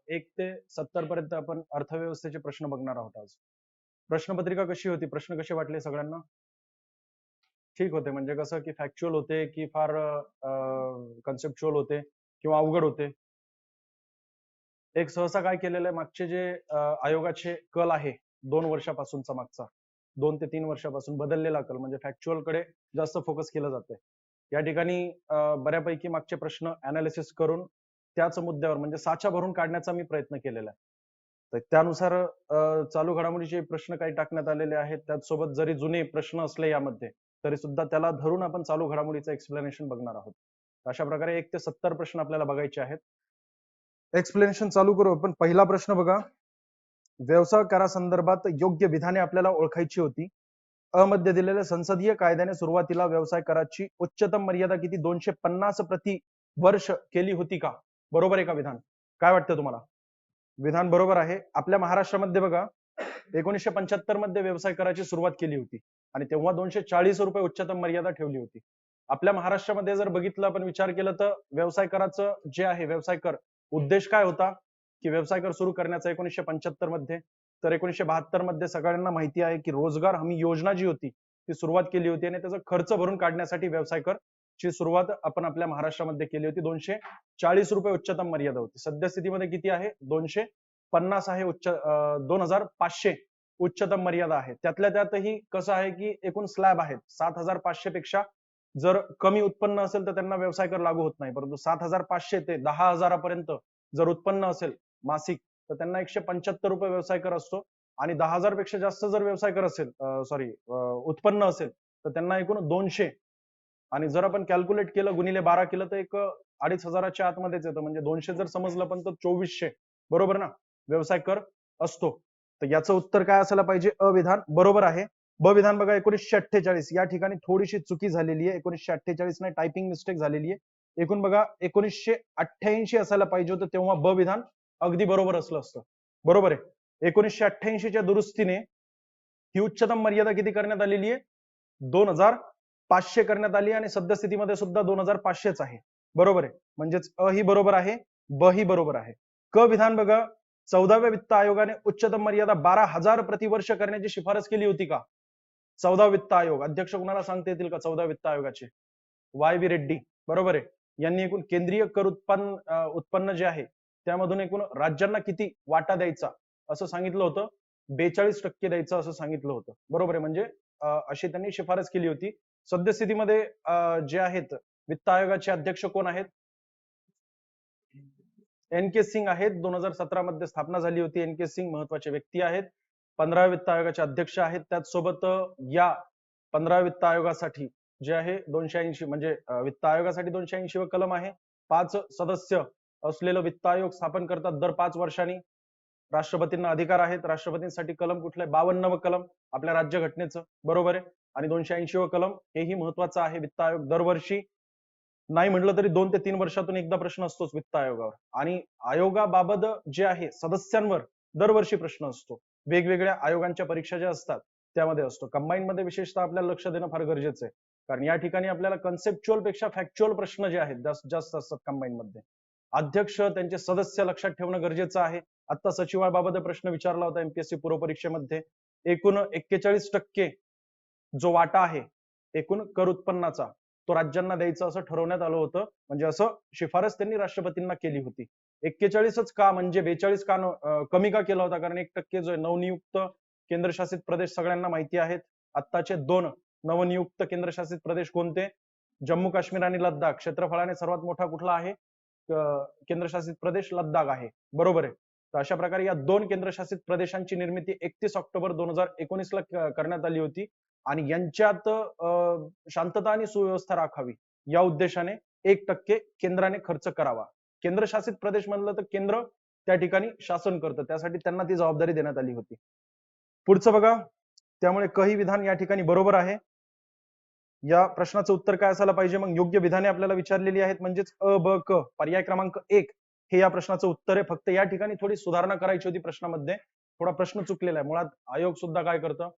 1 ते 70 पर्यंत आपण अर्थव्यवस्थेचे प्रश्न बघणार आहोत आज. प्रश्नपत्रिका कशी होती? प्रश्न कसे वाटले सगळ्यांना? ठीक होते म्हणजे कसं की फॅक्च्युअल होते की फार कन्सेप्च्युअल होते किंवा अवघड होते? एक सहसा काय केलेलं आहे मागचे जे आयोगाचे कल आहे 2 वर्षापासूनचा मागचा 2 ते 3 वर्षापासून बदललेला कल म्हणजे फॅक्च्युअल कडे जास्त फोकस केलं जातंय. या ठिकाणी बऱ्यापैकी मागचे प्रश्न अनालिसिस करून त्याच मुद्द्यावर म्हणजे साचा भरून काढण्याचा मी प्रयत्न केलेला आहे. तर त्यानुसार चालू घडामोडीचे प्रश्न काही टाकण्यात आलेले आहेत. त्याचसोबत जरी जुने प्रश्न असले यामध्ये तरी सुद्धा त्याला धरून आपण चालू घडामोडीचं एक्सप्लेनेशन बघणार आहोत. अशा प्रकारे 1 ते 70 प्रश्न आपल्याला बघायचे आहेत. एक्सप्लेनेशन चालू करू आपण. पहिला प्रश्न बघा. व्यवसाय करासंदर्भात योग्य विधाने आपल्याला ओळखायची होती. अ मध्ये दिलेल्या संसदीय कायद्याने सुरुवातीला व्यवसाय कराची उच्चतम मर्यादा किती 250 प्रति वर्ष केली होती का? बरोबर आहे का विधान? काय वाटतं तुम्हाला? विधान बरोबर आहे. आपल्या महाराष्ट्रामध्ये बघा 1975 मध्ये व्यवसाय कराची सुरुवात केली होती आणि तेव्हा ₹240 उच्चतम मर्यादा ठेवली होती. आपल्या महाराष्ट्रामध्ये जर बघितलं आपण विचार केला तर व्यवसाय कराचं जे आहे व्यवसाय कर उद्देश काय होता की व्यवसाय कर सुरू करण्याचा 1975 मध्ये. तर 1972 मध्ये सगळ्यांना माहिती आहे की रोजगार हमी योजना जी होती ती सुरुवात केली होती आणि त्याचा खर्च भरून काढण्यासाठी व्यवसाय कर ची सुरुवात आपण आपल्या महाराष्ट्रामध्ये केली होती. ₹240 उच्चतम मर्यादा होती. सद्यस्थितीमध्ये किती आहे? 250 आहे. 2500 उच्चतम मर्यादा आहे. त्यातल्या त्यातही कसं आहे की एकूण स्लॅब आहेत 7500 पेक्षा जर कमी उत्पन्न असेल तर त्यांना व्यवसाय कर लागू होत नाही. परंतु 7500 ते 10,000 पर्यंत जर उत्पन्न असेल मासिक तर त्यांना ₹175 व्यवसाय कर असतो आणि 10,000 पेक्षा जास्त जर व्यवसाय कर असेल उत्पन्न असेल तर त्यांना एकूण 200 आणि जर आपण कॅल्क्युलेट केलं गुणिले 12 केलं तर एक 2,500च्या आतमध्येच येतं म्हणजे 200 जर समजलं पण तर 2400 बरोबर ना व्यवसाय कर असतो. तर याचं उत्तर काय असायला पाहिजे? अ विधान बरोबर आहे. ब विधान बघा 1948 या ठिकाणी थोडीशी चुकी झालेली आहे. 1948 नाही टायपिंग मिस्टेक झालेली आहे. एकूण बघा 1988 असायला पाहिजे होतं तेव्हा ब विधान अगदी बरोबर असलं असतं. बरोबर आहे. 1988 च्या दुरुस्तीने ही उच्चतम मर्यादा किती करण्यात आलेली आहे? 2500 करण्यात आली आणि सद्यस्थितीमध्ये सुद्धा 2500च आहे. बरोबर आहे. म्हणजेच अ ही बरोबर आहे, ब ही बरोबर आहे. क विधान बघा 14व्या वित्त आयोगाने उच्चतम मर्यादा 12,000 प्रतिवर्ष करण्याची शिफारस केली होती का? 14 वित्त आयोग अध्यक्ष कुणाला सांगता येतील का? 14 वित्त आयोगाचे वाय व्ही रेड्डी बरोबर आहे. यांनी एकूण केंद्रीय कर उत्पन्न जे आहे त्यामधून एकूण राज्यांना किती वाटा द्यायचा असं सांगितलं होतं? 42% द्यायचं असं सांगितलं होतं. बरोबर आहे. म्हणजे अशी त्यांनी शिफारस केली होती. सद्यस्थितीमध्ये जे आहेत वित्त आयोगाचे अध्यक्ष कोण आहेत? एन के सिंग आहेत. 2017 मध्ये स्थापना झाली होती. एन के सिंग महत्वाचे व्यक्ती आहेत. 15 वित्त आयोगाचे अध्यक्ष आहेत. त्याचसोबत या 15 वित्त आयोगासाठी जे आहे 280 म्हणजे वित्त आयोगासाठी 280 व कलम आहे. 5 सदस्य असलेलं वित्त आयोग स्थापन करतात दर 5 वर्षांनी. राष्ट्रपतींना अधिकार आहेत. राष्ट्रपतींसाठी कलम कुठलं आहे? 52 व कलम आपल्या राज्यघटनेचं बरोबर आहे. आणि 280 व कलम हेही महत्वाचं आहे. वित्त आयोग दरवर्षी नाही म्हटलं तरी 2 ते 3 वर्षातून एकदा प्रश्न असतोच वित्त आयोगावर आणि आयोगाबाबत जे आहे सदस्यांवर दरवर्षी प्रश्न असतो. वेगवेगळ्या आयोगांच्या परीक्षा ज्या असतात त्यामध्ये असतो. कंबाईन मध्ये विशेषतः आपल्याला लक्ष देणं फार गरजेचं आहे कारण या ठिकाणी आपल्याला कन्सेप्च्युअल पेक्षा फॅक्च्युअल प्रश्न जे आहेत जास्त असतात कंबाईन मध्ये. अध्यक्ष त्यांचे सदस्य लक्षात ठेवणं गरजेचं आहे. आता सचिवाबाबत प्रश्न विचारला होता एमपीएससी पूर्व परीक्षेमध्ये. एकूण 41% जो वाटा आहे एकूण कर उत्पन्नाचा तो राज्यांना द्यायचा असं ठरवण्यात आलं होतं. म्हणजे असं शिफारस त्यांनी राष्ट्रपतींना केली होती. 41च का म्हणजे 42 का कमी का केला होता? कारण 1% जो नवनियुक्त केंद्रशासित प्रदेश सगळ्यांना माहिती आहेत. आत्ताचे 2 नवनियुक्त केंद्रशासित प्रदेश कोणते? जम्मू काश्मीर आणि लडाख. क्षेत्रफळाने सर्वात मोठा कुठला आहे केंद्रशासित प्रदेश? लडाख आहे. बरोबर आहे. तर अशा प्रकारे या 2 केंद्रशासित प्रदेशांची निर्मिती 31 ऑक्टोबर 2019 ला करण्यात आली होती आणि यांच्यात शांतता आणि सुव्यवस्था राखावी या उद्देशाने 1% केंद्राने खर्च करावा. केंद्रशासित प्रदेश म्हणलं तर केंद्र त्या ठिकाणी शासन करतं त्यासाठी त्यांना ती जबाबदारी देण्यात आली होती. पुढचं बघा. त्यामुळे काही विधान या ठिकाणी बरोबर आहे. या प्रश्नाचं उत्तर काय असायला पाहिजे? मग योग्य विधाने आपल्याला विचारलेली आहेत म्हणजेच अ ब क पर्याय क्रमांक 1 हे या प्रश्नाचं उत्तर आहे. फक्त या ठिकाणी थोडी सुधारणा करायची होती प्रश्नामध्ये. थोडा प्रश्न चुकलेला आहे. मुळात आयोग सुद्धा काय करतं?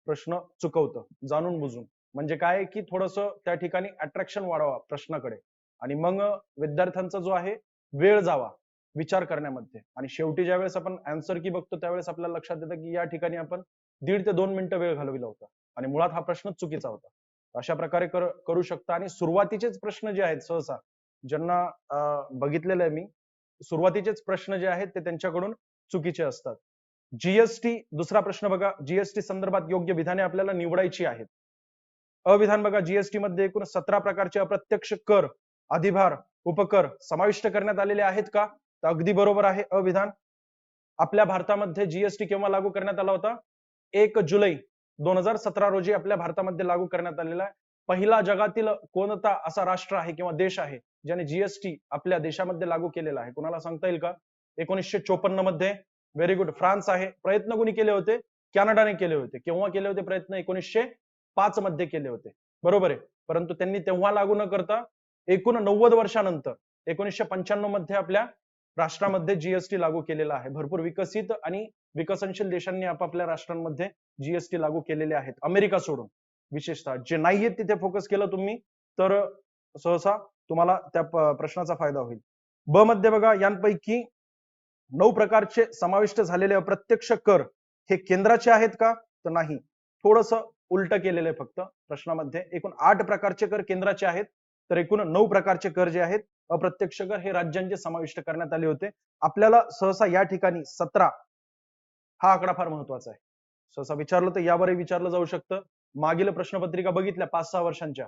प्रश्न चुकवतं जाणून बुजून. म्हणजे काय की थोडंसं त्या ठिकाणी अट्रॅक्शन वाढवा प्रश्नाकडे आणि मग विद्यार्थ्यांचा जो आहे वेळ जावा विचार करण्यामध्ये. आणि शेवटी ज्यावेळेस आपण आन्सर की बघतो त्यावेळेस आपल्याला लक्षात येतं की या ठिकाणी आपण 1.5 ते 2 मिनिटं वेळ घालविला होता आणि मुळात हा प्रश्न चुकीचा होता. अशा प्रकारे करू शकता. आणि सुरुवातीचेच प्रश्न जे आहेत सहसा ज्यांना बघितलेलं आहे मी, सुरुवातीचेच प्रश्न जे आहेत ते त्यांच्याकडून चुकीचे असतात. जीएसटी, दुसरा प्रश्न बघा, जीएसटी संदर्भात योग्य विधाने आपल्याला निवडायची आहेत. अविधान बघा, जीएसटी मध्ये एकूण 17 प्रकारचे अप्रत्यक्ष कर, अधिभार, उपकर समाविष्ट करण्यात आलेले आहेत का? तर अगदी बरोबर आहे अविधान. आपल्या भारतामध्ये जीएसटी केव्हा लागू करण्यात आला होता? 1 जुलै 2017 रोजी आपल्या भारतामध्ये लागू करण्यात आलेला आहे. पहिला जगातील कोणता असा राष्ट्र आहे किंवा देश आहे ज्याने जीएसटी आपल्या देशामध्ये लागू केलेला आहे? कोणाला सांगता येईल का? 1954 मध्ये. व्हेरी गुड, फ्रान्स आहे. प्रयत्न कोणी केले होते? कॅनडाने केले होते. केव्हा केले होते प्रयत्न? 1905 मध्ये केले होते. बरोबर आहे. परंतु त्यांनी तेव्हा लागू न करता एकूण 90 वर्षानंतर 1995 मध्ये आपल्या राष्ट्रामध्ये जीएसटी लागू केलेला आहे. भरपूर विकसित आणि विकसनशील देशांनी आपापल्या राष्ट्रांमध्ये जीएसटी लागू केलेले आहेत, अमेरिका सोडून. विशेषतः जे नाहीये तिथे फोकस केलं तुम्ही तर सहसा तुम्हाला त्या प्रश्नाचा फायदा होईल. ब मध्ये बघा, यांपैकी 9 प्रकारचे समाविष्ट झालेले अप्रत्यक्ष कर हे केंद्राचे आहेत का? तर नाही, थोडस उलट केलेलं आहे फक्त प्रश्नामध्ये. एकूण 8 प्रकारचे कर केंद्राचे आहेत, तर एकूण 9 प्रकारचे कर जे आहेत अप्रत्यक्ष कर हे राज्यांचे समाविष्ट करण्यात आले होते. आपल्याला सहसा या ठिकाणी 17 हा आकडा फार महत्वाचा आहे. सहसा विचारलं तर यावरही विचारलं जाऊ शकतं. मागील प्रश्नपत्रिका बघितल्या 5-6 वर्षांच्या,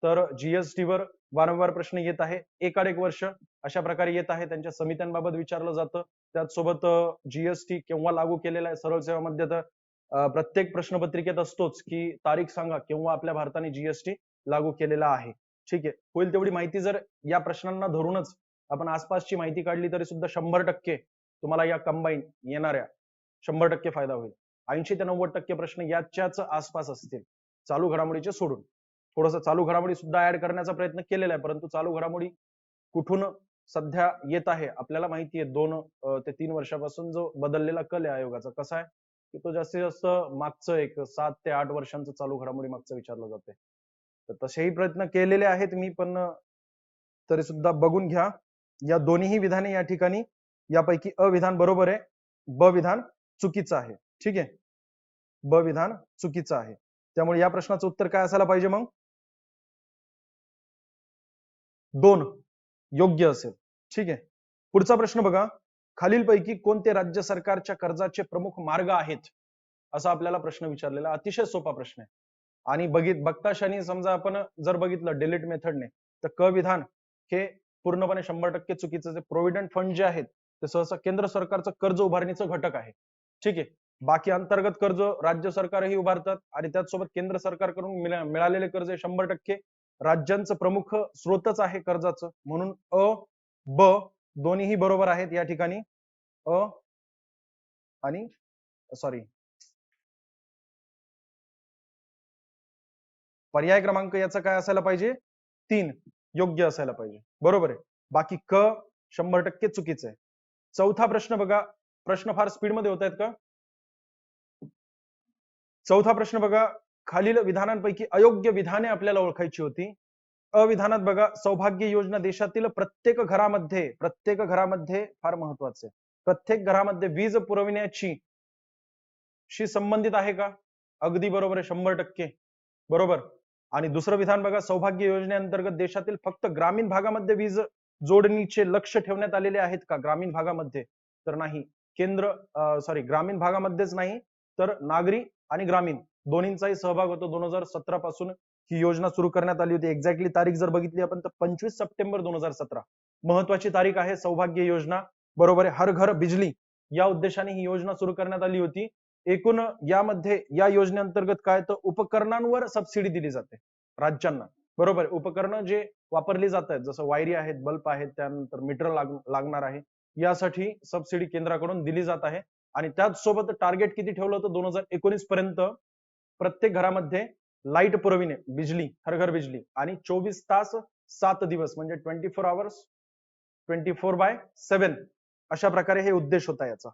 तर जीएसटी वर वारंवार प्रश्न येत आहे. एकाड एक वर्ष अशा प्रकारे येत आहे. त्यांच्या समित्यांबाबत विचारलं जातं. त्याचसोबत जीएसटी केव्हा लागू केलेला आहे सरळ सेवामध्ये, तर प्रत्येक प्रश्नपत्रिकेत असतोच की तारीख सांगा केव्हा आपल्या भारताने जीएसटी लागू केलेला आहे. ठीक आहे, होईल तेवढी माहिती जर या प्रश्नांना धरूनच आपण आसपासची माहिती काढली तरी सुद्धा 100% तुम्हाला या कंबाईन येणाऱ्या 100% फायदा होईल. 80 ते 90% प्रश्न याच्याच आसपास असतील, चालू घडामोडीचे सोडून. थोडंसं चालू घडामोडी सुद्धा ऍड करण्याचा प्रयत्न केलेला आहे, परंतु चालू घडामोडी कुठून सध्या येत आहे आपल्याला माहिती आहे. 2 ते 3 वर्षापासून जो बदललेला कल आहे आयोगाचा, कसा आहे की तो जास्तीत जास्त मागचं एक 7 ते 8 वर्षांचं चालू घडामोडी मागचं विचारलं जाते. तर तसेही प्रयत्न केलेले आहेत मी, पण तरी सुद्धा बघून घ्या. या दोन्ही विधाने या ठिकाणी यापैकी अविधान बरोबर आहे, ब विधान चुकीचं आहे. ठीक आहे, ब विधान चुकीचं आहे. त्यामुळे या प्रश्नाचं उत्तर काय असायला पाहिजे मग? 2 योग्य असेल. ठीक आहे, पुढचा प्रश्न बघा, खालीलपैकी कोणते राज्य सरकारच्या कर्जाचे प्रमुख मार्ग आहेत? असा आपल्याला प्रश्न विचारलेला. अतिशय सोपा प्रश्न आहे. आणि बघता क्षणी समजा आपण जर बघितलं डिलीट मेथडने, तर क विधान हे पूर्णपणे 100% चुकीचं. प्रोव्हिडंट फंड जे आहेत ते सहसा केंद्र सरकारचं कर्ज उभारणीचं घटक आहे. ठीक आहे, बाकी अंतर्गत कर्ज राज्य सरकारही उभारतात आणि त्याचसोबत केंद्र सरकारकडून मिळालेले कर्ज 100% राज्यांचं प्रमुख स्रोतच आहे कर्जाचं. म्हणून अ ब दोन्हीही बरोबर आहेत या ठिकाणी. अ आणि सॉरी, पर्याय क्रमांक याचा काय असायला पाहिजे? 3 योग्य असायला पाहिजे. बरोबर आहे. बाकी क 100% चुकीचं आहे. चौथा प्रश्न बघा, प्रश्न फार स्पीड मध्ये होत आहेत का? चौथा प्रश्न बघा, खालील विधानांपैकी अयोग्य विधाने आपल्याला ओळखायची होती. अविधानात बघा, सौभाग्य योजना देशातील प्रत्येक घरामध्ये फार महत्वाचं आहे, प्रत्येक घरामध्ये वीज पुरविण्याची संबंधित आहे का? अगदी बरोबर आहे, 100% बरोबर. आणि दुसरं विधान बघा, सौभाग्य योजनेअंतर्गत देशातील फक्त ग्रामीण भागामध्ये वीज जोडणीचे लक्ष ठेवण्यात आलेले आहेत का? ग्रामीण भागामध्ये तर नाही. ग्रामीण भागामध्येच नाही तर नागरी आणि ग्रामीण दोन्हींचाही सहभाग होतो. 2017 पासून ही योजना सुरू करण्यात आली होती. एक्झॅक्टली तारीख जर बघितली आपण तर 25 सप्टेंबर 2017 महत्वाची तारीख आहे. सौभाग्य योजना बरोबर आहे. हर घर बिजली या उद्देशाने ही योजना सुरू करण्यात आली होती. एकूण यामध्ये या योजनेअंतर्गत काय तर उपकरणांवर सबसिडी दिली जाते राज्यांना. बरोबर, उपकरणं जे वापरली जात आहेत जसं वायरी आहेत, बल्ब आहेत, त्यानंतर मीटर लागणार आहे, यासाठी सबसिडी केंद्राकडून दिली जात आहे. आणि त्याचसोबत टार्गेट किती ठेवलं होतं? 2019 पर्यंत प्रत्येक घरामध्ये लाईट पुरविणे, बिजली, हर घर बिजली, आणि 24 तास 7 दिवस म्हणजे 24 आवर्स 24/7 अशा प्रकारे हे उद्देश होता याचा.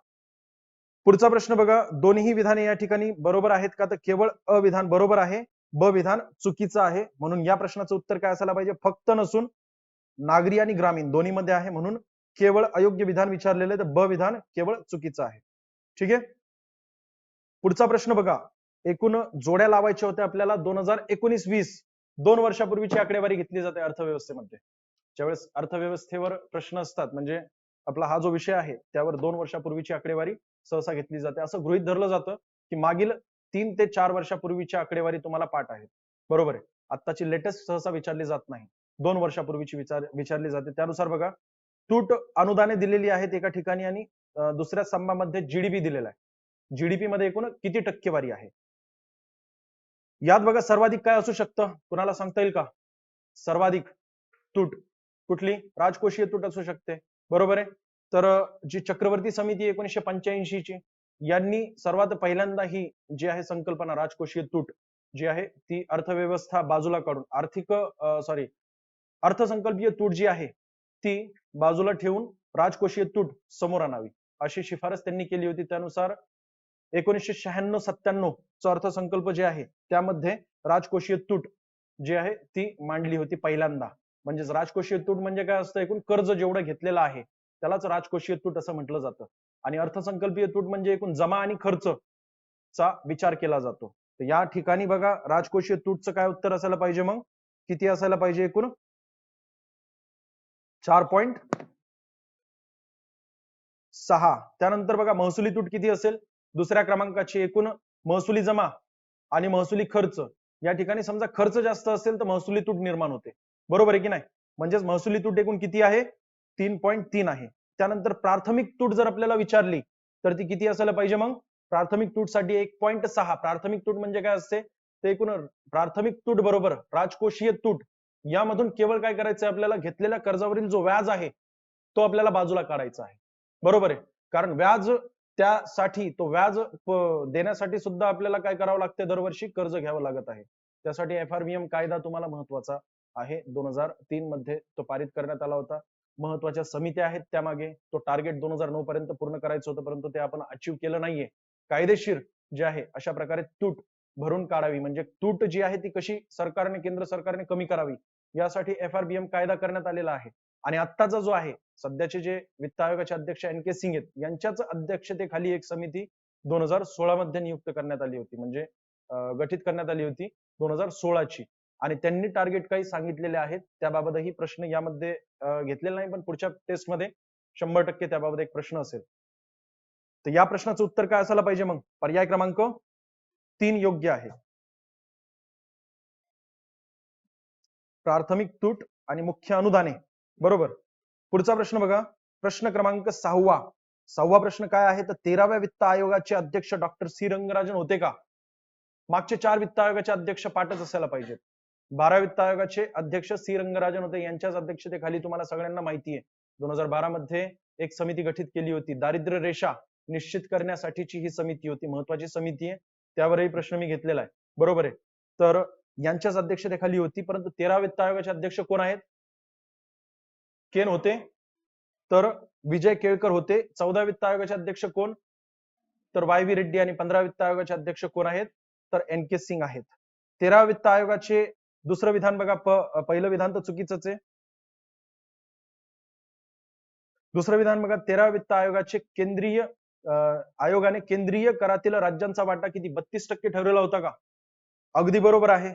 पुढचा प्रश्न बघा, दोन्ही विधाने या ठिकाणी बरोबर आहेत का? तर केवळ अविधान बरोबर आहे, ब विधान चुकीचं आहे. म्हणून या प्रश्नाचं उत्तर काय असायला पाहिजे? फक्त नसून नागरी आणि ग्रामीण दोन्ही मध्ये आहे, म्हणून केवळ अयोग्य विधान विचारलेलं आहे, तर ब विधान केवळ चुकीचं आहे. ठीक आहे. पुढचा प्रश्न बघा. एकूण जोड्या लावायच्या होत्या आपल्याला 2019-20 2 वर्षापूर्वीची आकडेवारी घेतली जाते अर्थव्यवस्थेमध्ये. ज्यावेळेस अर्थव्यवस्थेवर प्रश्न असतात म्हणजे आपला हा जो विषय आहे त्यावर 2 वर्षापूर्वीची आकडेवारी सहसा घेतली जाते. असं गृहीत धरलं जातं की मागील 3 ते 4 वर्षापूर्वीची आकडेवारी तुम्हाला पाठ आहे. बरोबर आहे. आत्ताची लेटेस्ट सहसा विचारली जात नाही. 2 वर्षापूर्वीची विचारली जाते. त्यानुसार बघा, तूट अनुदाने दिलेली आहेत एका ठिकाणी आणि दुसऱ्या स्तंभामध्ये जीडीपी दिलेला आहे. जीडीपी मध्ये एकूण किती टक्केवारी आहे? यात बघा सर्वाधिक काय असू शकतं, कुणाला सांगता येईल का? सर्वाधिक तूट कुठली? राजकोषीय तूट असू शकते. बरोबर आहे. तर जी चक्रवर्ती समिती 1985 ची, यांनी सर्वात पहिल्यांदा ही जी आहे संकल्पना राजकोषीय तूट जी आहे ती अर्थव्यवस्था बाजूला काढून अर्थसंकल्पीय तूट जी आहे ती बाजूला ठेवून राजकोषीय तूट समोर आणावी अशी शिफारस त्यांनी केली होती. त्यानुसार 1996-97 चा अर्थसंकल्प जे आहे त्यामध्ये राजकोषीय तूट जी आहे ती मांडली होती पहिल्यांदा. म्हणजेच राजकोषीय तूट म्हणजे काय असतं, एकूण कर्ज जेवढं घेतलेलं आहे त्यालाच राजकोषीय तूट असं म्हटलं जातं. आणि अर्थसंकल्पीय तूट म्हणजे एकूण जमा आणि खर्च चा विचार केला जातो. तर या ठिकाणी बघा राजकोषीय तूटचं काय उत्तर असायला पाहिजे, मग किती असायला पाहिजे? एकूण 4.6. त्यानंतर बघा महसुली तूट किती असेल? दुसऱ्या क्रमांकाची एकूण महसुली जमा आणि महसुली खर्च, या ठिकाणी समजा खर्च जास्त असेल तर महसुली तूट निर्माण होते. बरोबर आहे की नाही? म्हणजेच महसुली तूट एकूण किती आहे? 3.3 आहे. त्यानंतर प्राथमिक तूट जर आपल्याला विचारली तर ती किती असायला पाहिजे? मग प्राथमिक तूट साठी 1.6. प्राथमिक तूट म्हणजे काय असते? ते एकूण प्राथमिक तूट बरोबर राजकोषीय तूट यामधून केवळ काय करायचं आपल्याला? घेतलेल्या कर्जावरील जो व्याज आहे तो आपल्याला बाजूला काढायचा आहे. बरोबर आहे. कारण व्याज त्यासाठी तो व्याज देण्यासाठी सुद्धा आपल्याला काय करावं लागते? दरवर्षी कर्ज घ्यावं लागत आहे. त्यासाठी एफआरबीएम कायदा तुम्हाला महत्वाचा आहे. 2003 मध्ये तो पारित करण्यात आला होता. महत्वाच्या समित्या आहेत त्यामागे. तो टार्गेट 2009 पर्यंत पूर्ण करायचं होतं, परंतु ते आपण अचीव केलं नाहीये. कायदेशीर जे आहे अशा प्रकारे तूट भरून काढावी, म्हणजे तूट जी आहे ती कशी सरकारने, केंद्र सरकारने कमी करावी यासाठी एफआरबीएम कायदा करण्यात आलेला आहे. आणि आत्ताचा जो आहे सध्याचे जे वित्त आयोगाचे अध्यक्ष NK सिंग आहेत यांच्याच अध्यक्षतेखाली एक समिती 2016 मध्ये नियुक्त करण्यात आली होती, म्हणजे गठीत करण्यात आली होती 2016 ची. आणि त्यांनी टार्गेट काही सांगितलेले आहेत. त्याबाबतही प्रश्न यामध्ये घेतलेला नाही, पण पुढच्या टेस्ट मध्ये 100% त्याबाबत एक प्रश्न असेल. तर या प्रश्नाचं उत्तर काय असायला पाहिजे? मग पर्याय क्रमांक 3 योग्य आहे. प्राथमिक तूट आणि मुख्य अनुदाने. बरोबर. पुढचा प्रश्न बघा, प्रश्न क्रमांक 6. 6वा प्रश्न काय आहे? तर 13व्या वित्त आयोगाचे अध्यक्ष डॉक्टर सी रंगराजन होते का? मागचे 4 वित्त आयोगाचे अध्यक्ष पाठच असायला पाहिजेत. 12 वित्त आयोगाचे अध्यक्ष सी रंगराजन होते. यांच्याच अध्यक्षतेखाली तुम्हाला सगळ्यांना माहिती आहे 2012 मध्ये एक समिती गठीत केली होती. दारिद्र्य रेषा निश्चित करण्यासाठीची ही समिती होती, महत्वाची समिती आहे. त्यावरही प्रश्न मी घेतलेला आहे. बरोबर आहे. तर यांच्याच अध्यक्षतेखाली होती. परंतु 13 वित्त आयोगाचे अध्यक्ष कोण आहेत? केन होते, तर विजय केळकर होते. 14 वित्त आयोगाचे अध्यक्ष कोण? तर YV रेड्डी. आणि 15 वित्त आयोगाचे अध्यक्ष कोण आहेत? तर NK सिंग आहेत. 13 वित्त आयोगाचे दुसरं विधान बघा, पहिलं विधान तर चुकीचंच आहे. दुसरं विधान बघा, 13 वित्त आयोगाचे केंद्रीय आयोगाने केंद्रीय करातील राज्यांचा वाटा किती? 32% ठरवला होता का? अगदी बरोबर आहे.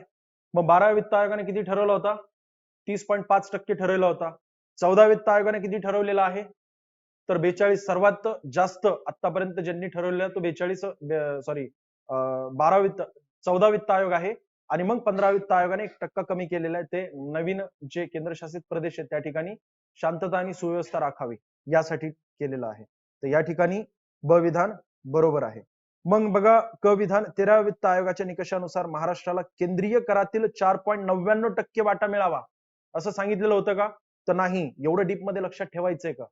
मग 12 वित्त आयोगाने किती ठरवला होता? 30.5% ठरवला होता. 14 वित्त आयोगाने किती ठरवलेला आहे? तर 42. सर्वात जास्त आतापर्यंत ज्यांनी ठरवलेला तो 14 वित्त आयोग आहे. आणि मग 15 वित्त आयोगाने 1% कमी केलेला आहे. ते नवीन जे केंद्रशासित प्रदेश आहेत त्या ठिकाणी शांतता आणि सुव्यवस्था राखावी यासाठी केलेलं आहे. तर या ठिकाणी ब विधान बरोबर आहे. मग बघा क विधान, 13 वित्त आयोगाच्या निकषानुसार महाराष्ट्राला केंद्रीय करातील 4.99% वाटा मिळावा असं सांगितलेलं होतं का? तर नाही. एवढं डीप मध्ये लक्षात ठेवायचंय का?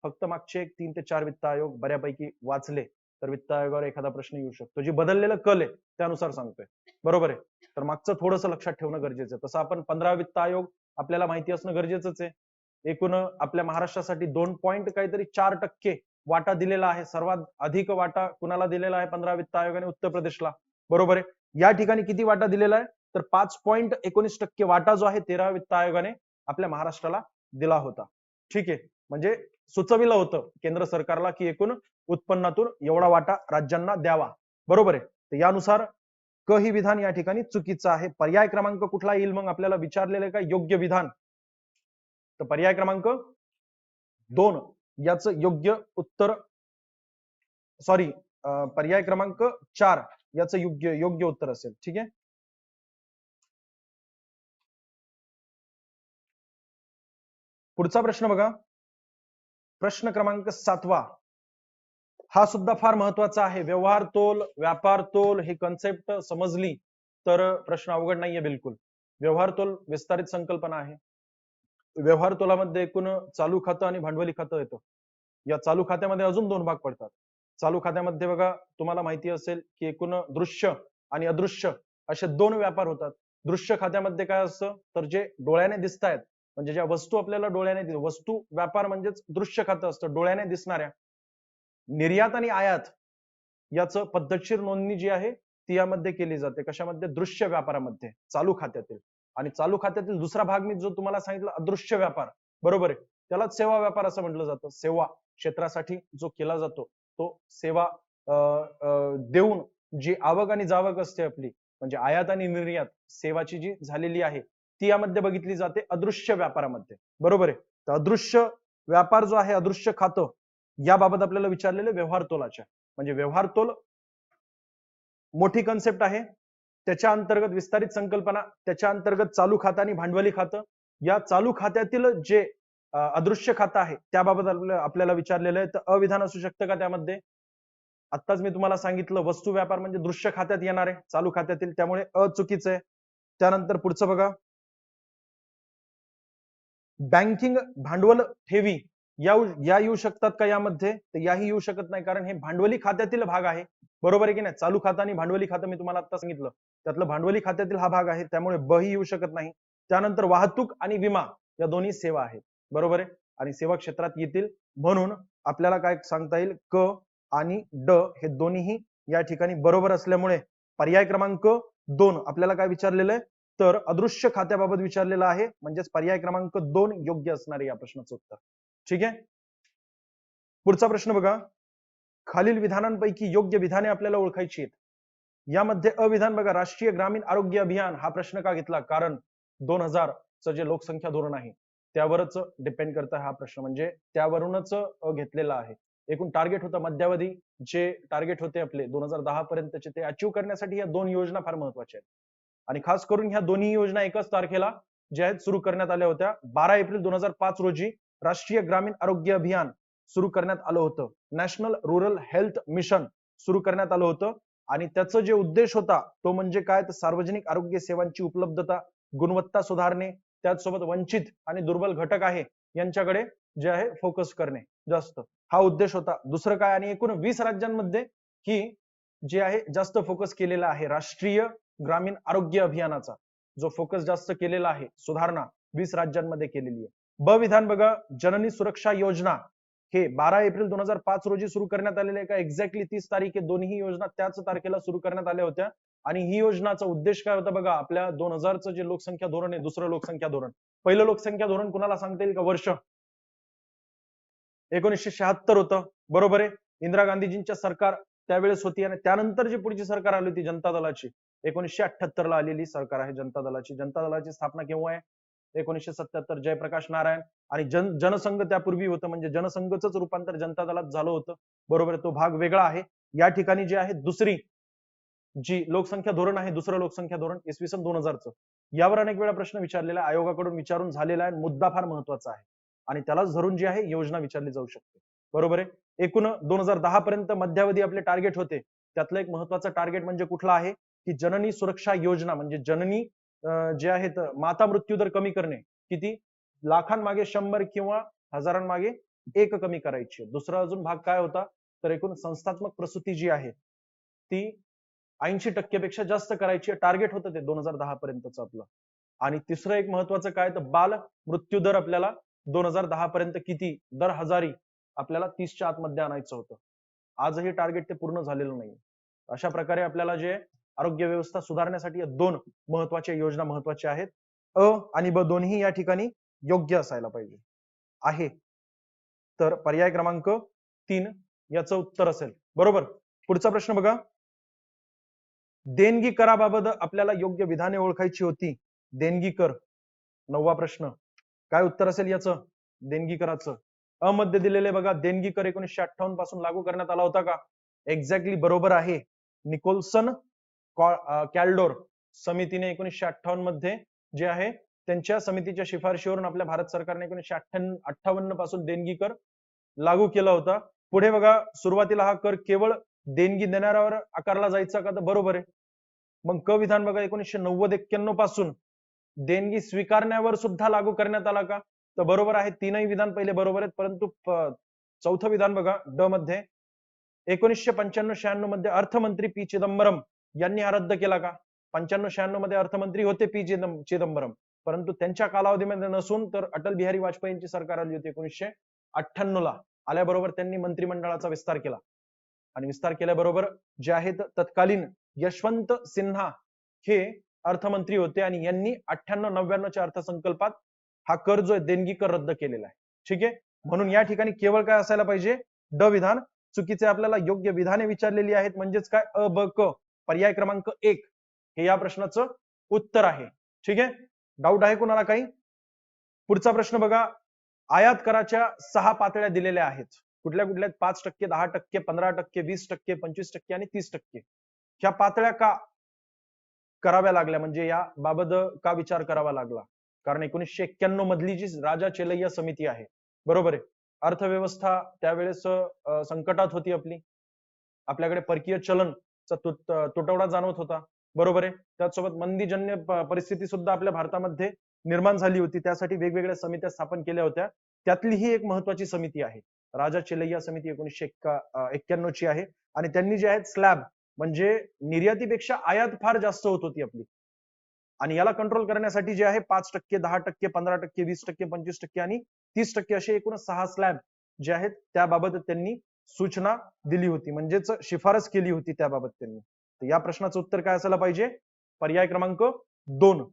फक्त मागचे 3 ते 4 वित्त आयोग बऱ्यापैकी वाचले तर वित्त आयोगावर एखादा प्रश्न येऊ शकतो. जे बदललेलं कल आहे त्यानुसार सांगतोय. बरोबर आहे. तर मागचं थोडंसं लक्षात ठेवणं गरजेचं आहे. तसं आपण 15 वित्त आयोग आपल्याला माहिती असणं गरजेचंच आहे. एकूण आपल्या महाराष्ट्रासाठी 2.4% वाटा दिलेला आहे. सर्वात अधिक वाटा कुणाला दिलेला आहे 15 वित्त आयोगाने? उत्तर प्रदेशला. बरोबर आहे. या ठिकाणी किती वाटा दिलेला आहे? तर 5.19% वाटा जो आहे 13 वित्त आयोगाने आपल्या महाराष्ट्राला दिला होता. ठीक आहे. म्हणजे सुचविलं होतं केंद्र सरकारला की एकूण उत्पन्नातून एवढा वाटा राज्यांना द्यावा. बरोबर आहे. तर यानुसार क ही विधान या ठिकाणी चुकीचं आहे. पर्याय क्रमांक कुठला येईल मग आपल्याला विचारलेलं आहे का योग्य विधान? तर पर्याय क्रमांक 2 याचं योग्य उत्तर, सॉरी, पर्याय क्रमांक 4 याचं योग्य उत्तर असेल. ठीक आहे. पुढचा प्रश्न बघा, प्रश्न क्रमांक 7. हा सुद्धा फार महत्वाचा आहे. व्यवहार तोल, व्यापार तोल ही कन्सेप्ट समजली तर प्रश्न अवघड नाहीये बिलकुल. व्यवहार तोल विस्तारित संकल्पना आहे. व्यवहार तोलामध्ये एकूण चालू खातं आणि भांडवली खातं येतं. या चालू खात्यामध्ये अजून 2 भाग पडतात. चालू खात्यामध्ये बघा तुम्हाला माहिती असेल की एकूण दृश्य आणि अदृश्य असे 2 व्यापार होतात. दृश्य खात्यामध्ये काय असतं तर जे डोळ्याने दिसतायत, म्हणजे ज्या वस्तू आपल्याला डोळ्याने वस्तू व्यापार म्हणजेच दृश्य खातं असतं, डोळ्याने दिसणाऱ्या. निर्यात आणि आयात याचं पद्धतशीर नोंदणी जी आहे ती यामध्ये केली जाते. कशामध्ये? दृश्य व्यापारामध्ये, चालू खात्यातील. आणि चालू खात्यातील दुसरा भाग मी जो तुम्हाला सांगितलं अदृश्य व्यापार, बरोबर आहे, त्याला सेवा व्यापार असं म्हटलं जातं. सेवा क्षेत्रासाठी जो केला जातो तो सेवा देऊन जी आवक आणि जावक असते आपली, म्हणजे आयात आणि निर्यात सेवाची जी झालेली आहे ती यामध्ये बघितली जाते अदृश्य व्यापारामध्ये. बरोबर आहे. तर अदृश्य व्यापार जो आहे, अदृश्य खातं, याबाबत आपल्याला विचारलेले व्यवहार तोलाच्या, म्हणजे व्यवहार तोल मोठी कन्सेप्ट आहे. त्याच्या अंतर्गत विस्तारित संकल्पना, त्याच्या अंतर्गत चालू खातं आणि भांडवली खातं. या चालू खात्यातील जे अदृश्य खातं आहे त्याबाबत आपल्याला विचारलेलं आहे. तर अविधान असू शकतं का त्यामध्ये? आत्ताच मी तुम्हाला सांगितलं वस्तू व्यापार म्हणजे दृश्य खात्यात येणार आहे, चालू खात्यातील, त्यामुळे चुकीचं आहे. त्यानंतर पुढचं बघा, बँकिंग भांडवल ठेवी या येऊ शकतात का यामध्ये? तर याही येऊ शकत नाही, कारण हे भांडवली खात्यातील भाग आहे. बरोबर आहे की नाही? चालू खातं आणि भांडवली खातं मी तुम्हाला आता सांगितलं त्यातलं भांडवली खात्यातील हा भाग आहे, त्यामुळे ब ही येऊ शकत नाही. त्यानंतर वाहतूक आणि विमा या दोन्ही सेवा आहेत. बरोबर आहे. आणि सेवा क्षेत्रात येतील, म्हणून आपल्याला काय सांगता येईल, क आणि ड हे दोन्हीही या ठिकाणी बरोबर असल्यामुळे पर्याय क्रमांक 2 आपल्याला काय विचारलेलं आहे तर अदृश्य खात्याबाबत विचारलेलं आहे, म्हणजेच पर्याय क्रमांक 2 योग्य असणार आहे या प्रश्नाचं उत्तर. ठीक आहे. पुढचा प्रश्न बघा, खालील विधानांपैकी योग्य विधाने आपल्याला ओळखायची आहेत. यामध्ये अविधान बघा, राष्ट्रीय ग्रामीण आरोग्य अभियान हा प्रश्न का घेतला? कारण 2000 चं जे लोकसंख्या धोरण आहे त्यावरच डिपेंड करता हा प्रश्न, म्हणजे त्यावरूनच घेतलेला आहे. एकूण टार्गेट होतं मध्यावधी, जे टार्गेट होते आपले 2010 पर्यंतचे, ते अचीव्ह करण्यासाठी या 2 योजना फार महत्वाच्या आहेत. आणि खास करून ह्या दोन्ही योजना एकाच तारखेला ज्या आहेत सुरू करण्यात आल्या होत्या. 12 एप्रिल 2005 रोजी राष्ट्रीय ग्रामीण आरोग्य अभियान सुरू करण्यात आलं होतं. नॅशनल रुरल हेल्थ मिशन सुरू करण्यात आलं होतं. आणि त्याचा जे उद्देश होता तो म्हणजे काय, तर सार्वजनिक आरोग्य सेवांची उपलब्धता, गुणवत्ता सुधारणे, त्याचसोबत वंचित आणि दुर्बल घटक आहे यांच्याकडे जे आहे फोकस करणे जास्त, हा उद्देश होता. दुसरं काय, आणि एकूण 20 राज्यांमध्ये ही जे आहे जास्त फोकस केलेला आहे. राष्ट्रीय ग्रामीण आरोग्य अभियानाचा जो फोकस जास्त केलेला आहे, सुधारणा 20 राज्यांमध्ये केलेली आहे. ब विधान बघा, जननी सुरक्षा योजना हे 12 एप्रिल 2005 रोजी सुरू करण्यात आलेले आहे का? एक्झॅक्टली 30 तारीख आहे. दोन्ही योजना त्याच तारखेला सुरू करण्यात आल्या होत्या. आणि ही योजनाचा उद्देश काय होता बघा, आपल्या 2000चं जे लोकसंख्या धोरण आहे, दुसरं लोकसंख्या धोरण, पहिलं लोकसंख्या धोरण कुणाला सांगता येईल का वर्ष? 1976 होतं. बरोबर आहे. इंदिरा गांधीजींच्या सरकार त्यावेळेस होती, आणि त्यानंतर जी पुढची सरकार आली होती जनता दलाची, 1978 ला आलेली सरकार आहे जनता दलाची. जनता दलाची स्थापना केव्हा आहे? 1977. जयप्रकाश नारायण. आणि जनसंघ त्यापूर्वी होतं, म्हणजे जनसंघच रूपांतर जनता दलात झालं होतं. बरोबर आहे. तो भाग वेगळा आहे. या ठिकाणी जे आहे दुसरी जी लोकसंख्या धोरण आहे, दुसरं लोकसंख्या धोरण इसवी सन 2000चं, यावर अनेक वेळा प्रश्न विचारलेला आहे, आयोगाकडून विचारून झालेला आहे. मुद्दा फार महत्वाचा आहे आणि त्यालाच धरून जी आहे योजना विचारली जाऊ शकते. बरोबर आहे. एकूण 2010 पर्यंत मध्यावधी आपले टार्गेट होते. त्यातलं एक महत्वाचं टार्गेट म्हणजे कुठलं आहे, की जननी सुरक्षा योजना, म्हणजे जननी जे आहेत माता मृत्यू दर कमी करणे. किती? लाखांमागे 100 किंवा हजारांमागे 1 कमी करायची. दुसरा अजून भाग काय होता, तर एकूण संस्थात्मक प्रसूती जी आहे ती 80% पेक्षा जास्त करायची टार्गेट होतं ते 2010 पर्यंतचं आपलं. आणि तिसरं एक महत्वाचं काय, तर बाल मृत्यू दर आपल्याला 2010 पर्यंत किती, दर हजारी आपल्याला 30च्या आतमध्ये आणायचं होतं. आजही टार्गेट ते पूर्ण झालेलं नाही. अशा प्रकारे आपल्याला जे आरोग्य व्यवस्था सुधारण्यासाठी या 2 महत्वाच्या योजना महत्वाच्या आहेत. अ आणि ब दोन्ही या ठिकाणी योग्य असायला पाहिजे आहे. तर पर्याय क्रमांक 3 याचं उत्तर असेल. बरोबर. पुढचा प्रश्न बघा. देणगी कराबाबत आपल्याला योग्य विधाने ओळखायची होती. देणगी कर, 9वा प्रश्न. काय उत्तर असेल याचं देणगी कराचं? अ मध्ये दिलेले बघा, देणगी कर 1958 पासून लागू करण्यात आला होता का? एक्झॅक्टली बरोबर आहे. निकोलसन कॅल्डोर समितीने 1958 मध्ये जे आहे त्यांच्या समितीच्या शिफारशीवरून आपल्या भारत सरकारने 1958 पासून देणगी कर लागू केला होता. पुढे बघा, सुरुवातीला हा कर केवळ देणगी देणाऱ्यावर आकारला जायचा का? तर बरोबर आहे. मग क विधान बघा, 1990-91 पासून देणगी स्वीकारण्यावर सुद्धा लागू करण्यात आला का? तर बरोबर आहे. तीनही विधान पहिले बरोबर आहेत, परंतु चौथं विधान बघा, ड मध्ये 1995-96 मध्ये अर्थमंत्री पी चिदंबरम यांनी हा रद्द केला का? 95-96 मध्ये अर्थमंत्री होते पी चिदंबरम, परंतु त्यांच्या कालावधीमध्ये नसून तर अटल बिहारी वाजपेयी यांची सरकार आली होती 1998 ला. आल्याबरोबर त्यांनी मंत्रिमंडळाचा विस्तार केला आणि विस्तार केल्याबरोबर जे आहेत तत्कालीन यशवंत सिन्हा हे अर्थमंत्री होते आणि यांनी 98-99 च्या अर्थसंकल्पात हा कर जो आहे देणगी कर रद्द केलेला आहे. ठीक आहे. म्हणून या ठिकाणी केवळ काय असायला पाहिजे? ड विधान. चुकीचे आपल्याला योग्य विधाने विचारलेली आहेत, म्हणजेच काय? अ ब क, पर्याय क्रमांक 1 हे या प्रश्नाचं उत्तर आहे. ठीक आहे. डाऊट आहे कोणाला काही? पुढचा प्रश्न बघा. आयात कराच्या 6 पातळ्या दिलेल्या आहेत. कुठल्या कुठल्या? 5%, 10%, 15%, 20%, 25% आणि 30%. ह्या पातळ्या का कराव्या लागल्या, म्हणजे या बाबत का विचार करावा लागला? कारण 1991 मधली जी राजा चेलैया समिती आहे, बरोबर आहे, अर्थव्यवस्था त्यावेळेस संकटात होती आपली. आपल्याकडे परकीय चलनचा तुटवडा जाणवत होता, बरोबर आहे. त्याचसोबत मंदीजन्य परिस्थिती सुद्धा आपल्या भारतामध्ये निर्माण झाली होती. त्यासाठी वेगवेगळ्या समित्या स्थापन केल्या होत्या. त्यातली ही एक महत्वाची समिती आहे राजा चेलैया समिती, 1991 ची आहे. आणि त्यांनी जे आहेत स्लॅब, म्हणजे निर्यातीपेक्षा आयात फार जास्त होत होती आपली, आणि याला कंट्रोल करण्यासाठी जे आहे 5%, 10%, 15%, 20%, 25% आणि 30% असे एकूण 6 स्लॅब जे आहेत त्याबाबत त्यांनी सूचना दिली होती, म्हणजेच शिफारस केली होती त्याबाबत त्यांनी. तर या प्रश्नाचं उत्तर काय असायला पाहिजे? पर्याय क्रमांक 2.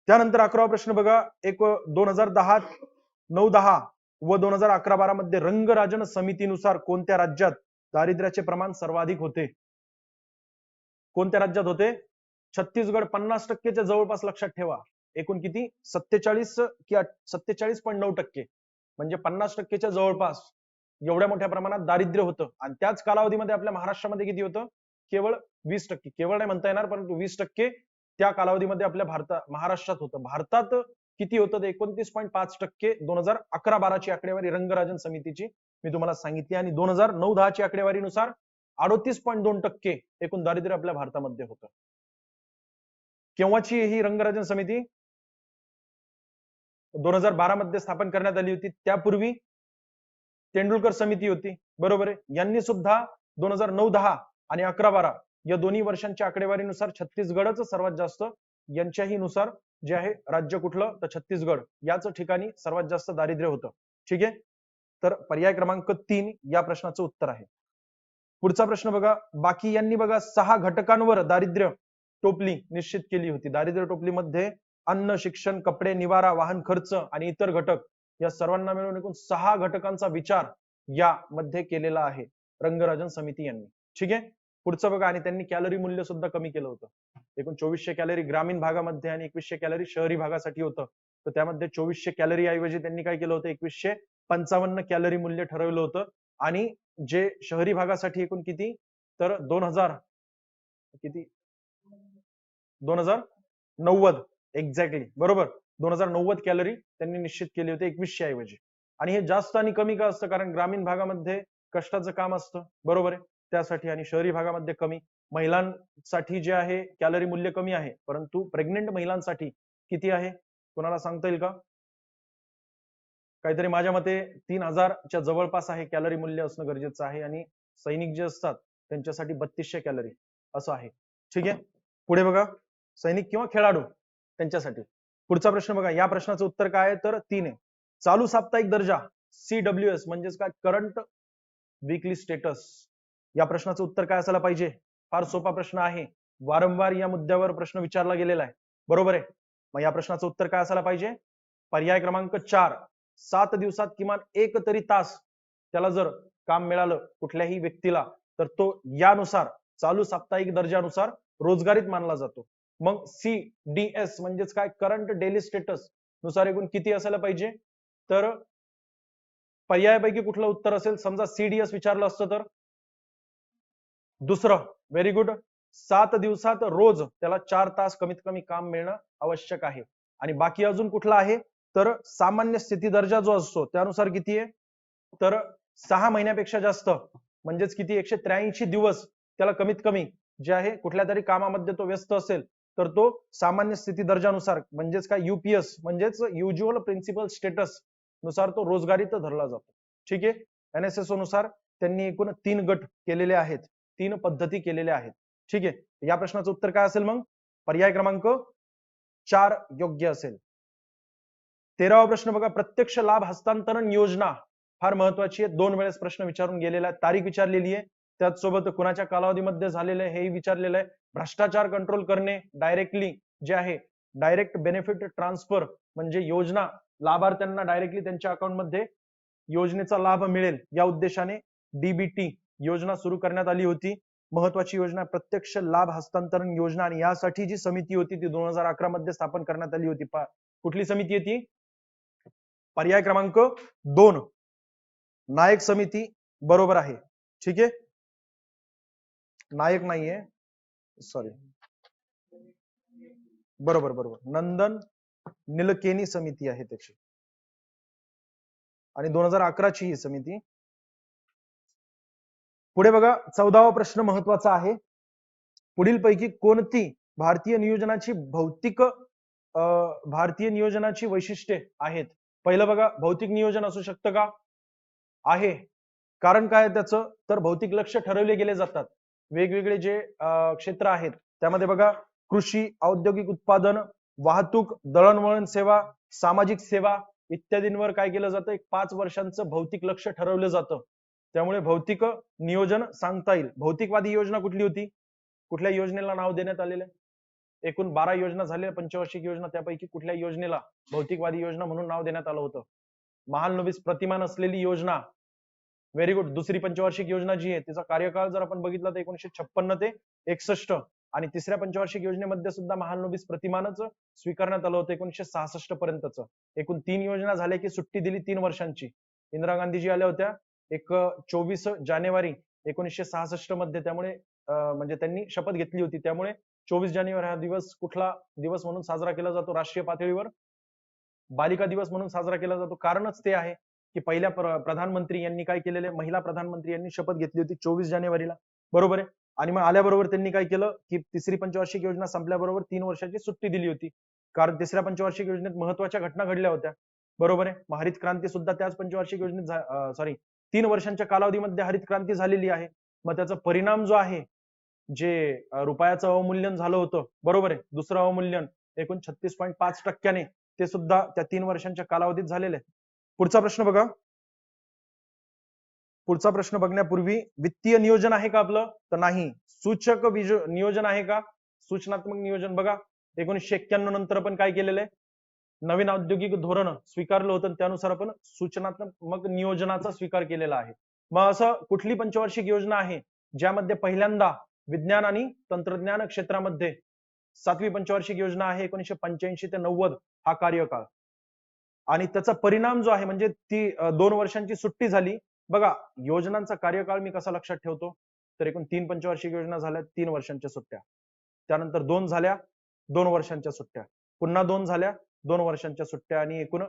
त्यानंतर 11वा प्रश्न बघा. 2010, 9-10 व 2011-12 मध्ये रंगराजन समितीनुसार कोणत्या राज्यात दारिद्र्याचे प्रमाण सर्वाधिक होते? कोणत्या राज्यात होते? छत्तीसगड 50%च्या जवळपास. लक्षात ठेवा. एकूण किती? 47 कि 47.9%, म्हणजे 50%च्या जवळपास एवढ्या मोठ्या प्रमाणात दारिद्र्य होतं. आणि त्याच कालावधीमध्ये आपल्या महाराष्ट्रामध्ये किती होतं? केवळ 20%. केवळ नाही म्हणता येणार, परंतु 20% त्या कालावधीमध्ये आपल्या महाराष्ट्रात होतं. भारतात किती होतं? 29.5%. 2011-12 ची आकडेवारी रंगराजन समितीची मी तुम्हाला सांगितली. आणि 2009-10 ची आकडेवारीनुसार 38.2% एकूण दारिद्र्य आपल्या भारतामध्ये होतं. केव्हाची ही रंगराजन समिती? 2012 मध्ये स्थापन करण्यात आली होती. त्यापूर्वी तेंडुलकर समिती होती, बरोबर आहे. यांनी सुद्धा 2009-10 आणि 11-12 या दोन्ही वर्षांच्या आकडेवारीनुसार छत्तीसगडच सर्वात जास्त, यांच्याही नुसार जे आहे राज्य कुठलं? तर छत्तीसगड याच ठिकाणी सर्वात जास्त दारिद्र्य होतं. ठीक आहे. तर पर्याय क्रमांक 3 या प्रश्नाचं उत्तर आहे. पुढचा प्रश्न बघा. बाकी यांनी बघा 6 घटकांवर दारिद्र्य टोपली निश्चित केली होती. दारिद्र्य टोपलीमध्ये अन्न, शिक्षण, कपडे, निवारा, वाहन खर्च आणि इतर घटक या सर्वांना मिळून एकूण 6 घटकांचा विचार यामध्ये केलेला आहे रंगराजन समिती यांनी. ठीक आहे. पुढचं बघा. आणि त्यांनी कॅलरी मूल्य सुद्धा कमी केलं होतं. एकूण 2400 कॅलरी ग्रामीण भागामध्ये आणि 2100 कॅलरी शहरी भागासाठी होतं. तर त्यामध्ये 2400 कॅलरी ऐवजी त्यांनी काय केलं होतं? 2155 कॅलरी मूल्य ठरवलं होतं. आणि जे शहरी भागासाठी एकूण किती? तर 2000 किती? 2090 एक्झॅक्टली बरोबर. 2090 कॅलरी त्यांनी निश्चित केली होती 2100 ऐवजी. आणि हे जास्त आणि कमी का असतं? कारण ग्रामीण भागामध्ये कष्टाचं काम असतं, बरोबर आहे, त्यासाठी. आणि शहरी भागामध्ये कमी. महिलांसाठी जे आहे कॅलरी मूल्य कमी आहे, परंतु प्रेग्नेंट महिलांसाठी किती आहे? कोणाला सांगता येईल का? काहीतरी माझ्या मते 3000च्या जवळपास आहे कॅलरी मूल्य असणं गरजेचं आहे. आणि सैनिक जे असतात त्यांच्यासाठी 3200 कॅलरी असं आहे. ठीक आहे. पुढे बघा. सैनिक किंवा खेळाडू त्यांच्यासाठी. पुढचा प्रश्न बघा. या प्रश्नाचं उत्तर काय आहे? तर 3 आहे. चालू साप्ताहिक दर्जा CWS म्हणजेच काय? Current weekly status. या प्रश्नाचं उत्तर काय असायला पाहिजे? फार सोपा प्रश्न आहे. वारंवार या मुद्द्यावर प्रश्न विचारला गेलेला आहे, बरोबर आहे. मग या प्रश्नाचं उत्तर काय असायला पाहिजे? पर्याय क्रमांक 4 7 दिवसात किमान एक तरी तास त्याला जर काम मिळालं कुठल्याही व्यक्तीला, तर तो यानुसार चालू साप्ताहिक दर्जानुसार रोजगारीत मानला जातो. मग CDS म्हणजेच काय, करंट डेली स्टेटस नुसार एकूण किती असायला पाहिजे? तर पर्यायापैकी कुठलं उत्तर असेल? समजा CDS विचारलं असतं तर दुसरं. Very good. 7 दिवसात रोज त्याला 4 तास कमीत कमी काम मिळणं आवश्यक आहे. आणि बाकी अजून कुठला आहे? तर सामान्य स्थिती दर्जा जो असतो त्यानुसार किती आहे? तर 6 महिन्यापेक्षा जास्त म्हणजेच किती, 183 दिवस त्याला कमीत कमी जे आहे कुठल्या तरी कामामध्ये तो व्यस्त असेल तर तो सामान्य स्थिती दर्जानुसार म्हणजेच काय, UPS म्हणजेच युज्युअल प्रिन्सिपल स्टेटस नुसार तो रोजगारीत धरला जातो. ठीक आहे. NSSO नुसार त्यांनी एकूण 3 गट केलेले आहेत, 3 पद्धती केलेल्या आहेत. ठीक आहे. या प्रश्नाचं उत्तर काय असेल मग? पर्याय क्रमांक 4 योग्य असेल. 13वा प्रश्न बघा, प्रत्यक्ष लाभ हस्तांतरण योजना फार महत्वाची आहे. 2 वेळेस प्रश्न विचारून गेलेला आहे. तारीख विचारलेली आहे, त्याचसोबत कुणाच्या कालावधीमध्ये झालेलं आहे हेही विचारलेलं आहे. भ्रष्टाचार कंट्रोल करणे डायरेक्टली जे आहे डायरेक्ट बेनिफिट ट्रान्सफर म्हणजे योजना लाभार्थ्यांना डायरेक्टली त्यांच्या अकाउंटमध्ये योजनेचा लाभ मिळेल या उद्देशाने DBT योजना सुरू करण्यात आली होती. महत्वाची योजना प्रत्यक्ष लाभ हस्तांतरण योजना, आणि यासाठी जी समिती होती ती 2011 मध्ये स्थापन करण्यात आली होती. कुठली समिती आहे ती? पर्याय क्रमांक 2 नायक समिती बरोबर आहे. ठीक आहे. नायक नाहीये, सॉरी, बरोबर बरोबर, नंदन निलकेनी समिती आहे त्याची, आणि 2011 ची ही समिती. पुढे बघा, 14वा प्रश्न महत्वाचा आहे. पुढीलपैकी कोणती भारतीय नियोजनाची वैशिष्ट्ये आहेत? पहिलं बघा, भौतिक नियोजन असू शकतं का? आहे. कारण काय त्याचं? तर भौतिक लक्ष ठरवले गेले जातात. वेगवेगळे जे क्षेत्र आहेत त्यामध्ये बघा, कृषी, औद्योगिक उत्पादन, वाहतूक, दळणवळण सेवा, सामाजिक सेवा इत्यादींवर काय केलं जातं? एक 5 वर्षांचं भौतिक लक्ष ठरवलं जातं. त्यामुळे भौतिक नियोजन सांगता येईल. भौतिकवादी योजना कुठली होती? कुठल्या योजनेला नाव देण्यात आलेलं आहे? एकूण 12 योजना झाल्या पंचवार्षिक योजना, त्यापैकी कुठल्या योजनेला भौतिकवादी योजना म्हणून नाव देण्यात आलं होतं? महालनोबिस प्रतिमा नसलेली योजना. Very good. दुसरी पंचवार्षिक योजना जी आहे तिचा कार्यकाळ जर आपण बघितला तर 1956 ते 61, आणि तिसऱ्या पंचवार्षिक योजनेमध्ये सुद्धा महालनोबिस प्रतिमानच स्वीकारण्यात आलं होतं 1966 पर्यंतच. एकूण 3 योजना झाल्या की सुट्टी दिली 3 वर्षांची. इंदिरा गांधीजी आल्या होत्या 24 जानेवारी 1966 मध्ये, त्यामुळे म्हणजे त्यांनी शपथ घेतली होती, त्यामुळे 24 जानेवारी हा दिवस कुठला दिवस म्हणून साजरा केला जातो राष्ट्रीय पातळीवर? बालिका दिवस म्हणून साजरा केला जातो. कारणच ते आहे की पहिल्या प्रधानमंत्री यांनी काय केलेले, महिला प्रधानमंत्री यांनी शपथ घेतली होती 24 जानेवारीला, बरोबर आहे. आणि मग आल्याबरोबर त्यांनी काय केलं की तिसरी पंचवार्षिक योजना संपल्याबरोबर 3 वर्षाची सुट्टी दिली होती, कारण तिसऱ्या पंचवार्षिक योजनेत महत्वाच्या घटना घडल्या होत्या, बरोबर आहे. मग हरित क्रांती सुद्धा त्याच पंचवार्षिक योजनेत 3 वर्षांच्या कालावधीमध्ये हरित क्रांती झालेली आहे. मग त्याचा परिणाम जो आहे, जे रुपयाचं अवमूल्यन झालं होतं, बरोबर आहे, दुसरं अवमूल्यन एकूण 36.5% ते सुद्धा त्या 3 वर्षांच्या कालावधीत झालेले आहे. पुढचा प्रश्न बघा. पुढचा प्रश्न बघण्यापूर्वी वित्तीय नियोजन आहे का आपलं? तर नाही. सूचक नियोजन आहे का? सूचनात्मक नियोजन बघा, 1991 नंतर आपण काय केलेलं आहे? नवीन औद्योगिक धोरण स्वीकारलं होतं, त्यानुसार आपण सूचनात्मक नियोजनाचा स्वीकार केलेला आहे. मग असं कुठली पंचवार्षिक योजना आहे ज्यामध्ये पहिल्यांदा विज्ञान आणि तंत्रज्ञान क्षेत्रामध्ये 7वी पंचवार्षिक योजना आहे 1985 ते 90 हा कार्यकाळ, आणि त्याचा परिणाम जो आहे म्हणजे ती 2 वर्षांची सुट्टी झाली. बघा, योजनांचा कार्यकाळ मी कसा लक्षात ठेवतो, तर एकूण 3 पंचवार्षिक योजना झाल्या 3 वर्षांच्या सुट्ट्या, त्यानंतर 2 झाल्या 2 वर्षांच्या सुट्ट्या, पुन्हा 2 झाल्या 2 वर्षांच्या सुट्ट्या, आणि एकूण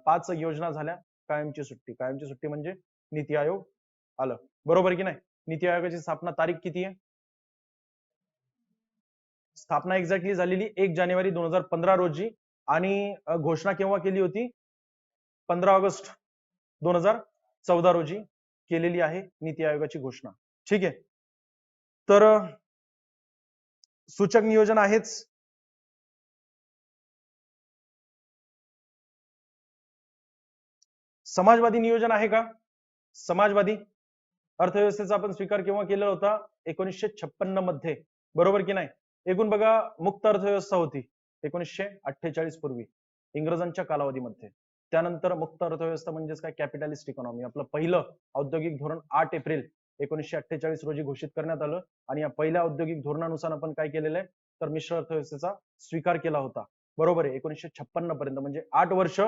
5 योजना झाल्या कायमची सुट्टी. कायमची सुट्टी म्हणजे नीती आयोग आलं, बरोबर की नाही? नीती आयोगाची स्थापना तारीख किती आहे? स्थापना एक्झॅक्टली झालेली 1 जानेवारी 2015 रोजी, आणि घोषणा केव्हा केली होती? 15 ऑगस्ट 2014 रोजी केलेली आहे नीती आयोगाची घोषणा. ठीक आहे. तर सूचक नियोजन आहेच. समाजवादी नियोजन आहे का? समाजवादी अर्थव्यवस्थेचा आपण स्वीकार केव्हा केला होता? 1956 मध्ये, बरोबर की नाही? एकूण बघा, मुक्त अर्थव्यवस्था होती 1948 पूर्वी इंग्रजांच्या कालावधीमध्ये. त्यानंतर मुक्त अर्थव्यवस्था म्हणजेच काय, कॅपिटलिस्ट इकॉनॉमी. आपलं पहिलं औद्योगिक धोरण 8 एप्रिल 1948 रोजी घोषित करण्यात आलं आणि या पहिल्या औद्योगिक धोरणानुसार आपण काय केलेलं आहे, तर मिश्र अर्थव्यवस्थेचा स्वीकार केला होता. बरोबर आहे. 1956 पर्यंत म्हणजे 8 वर्ष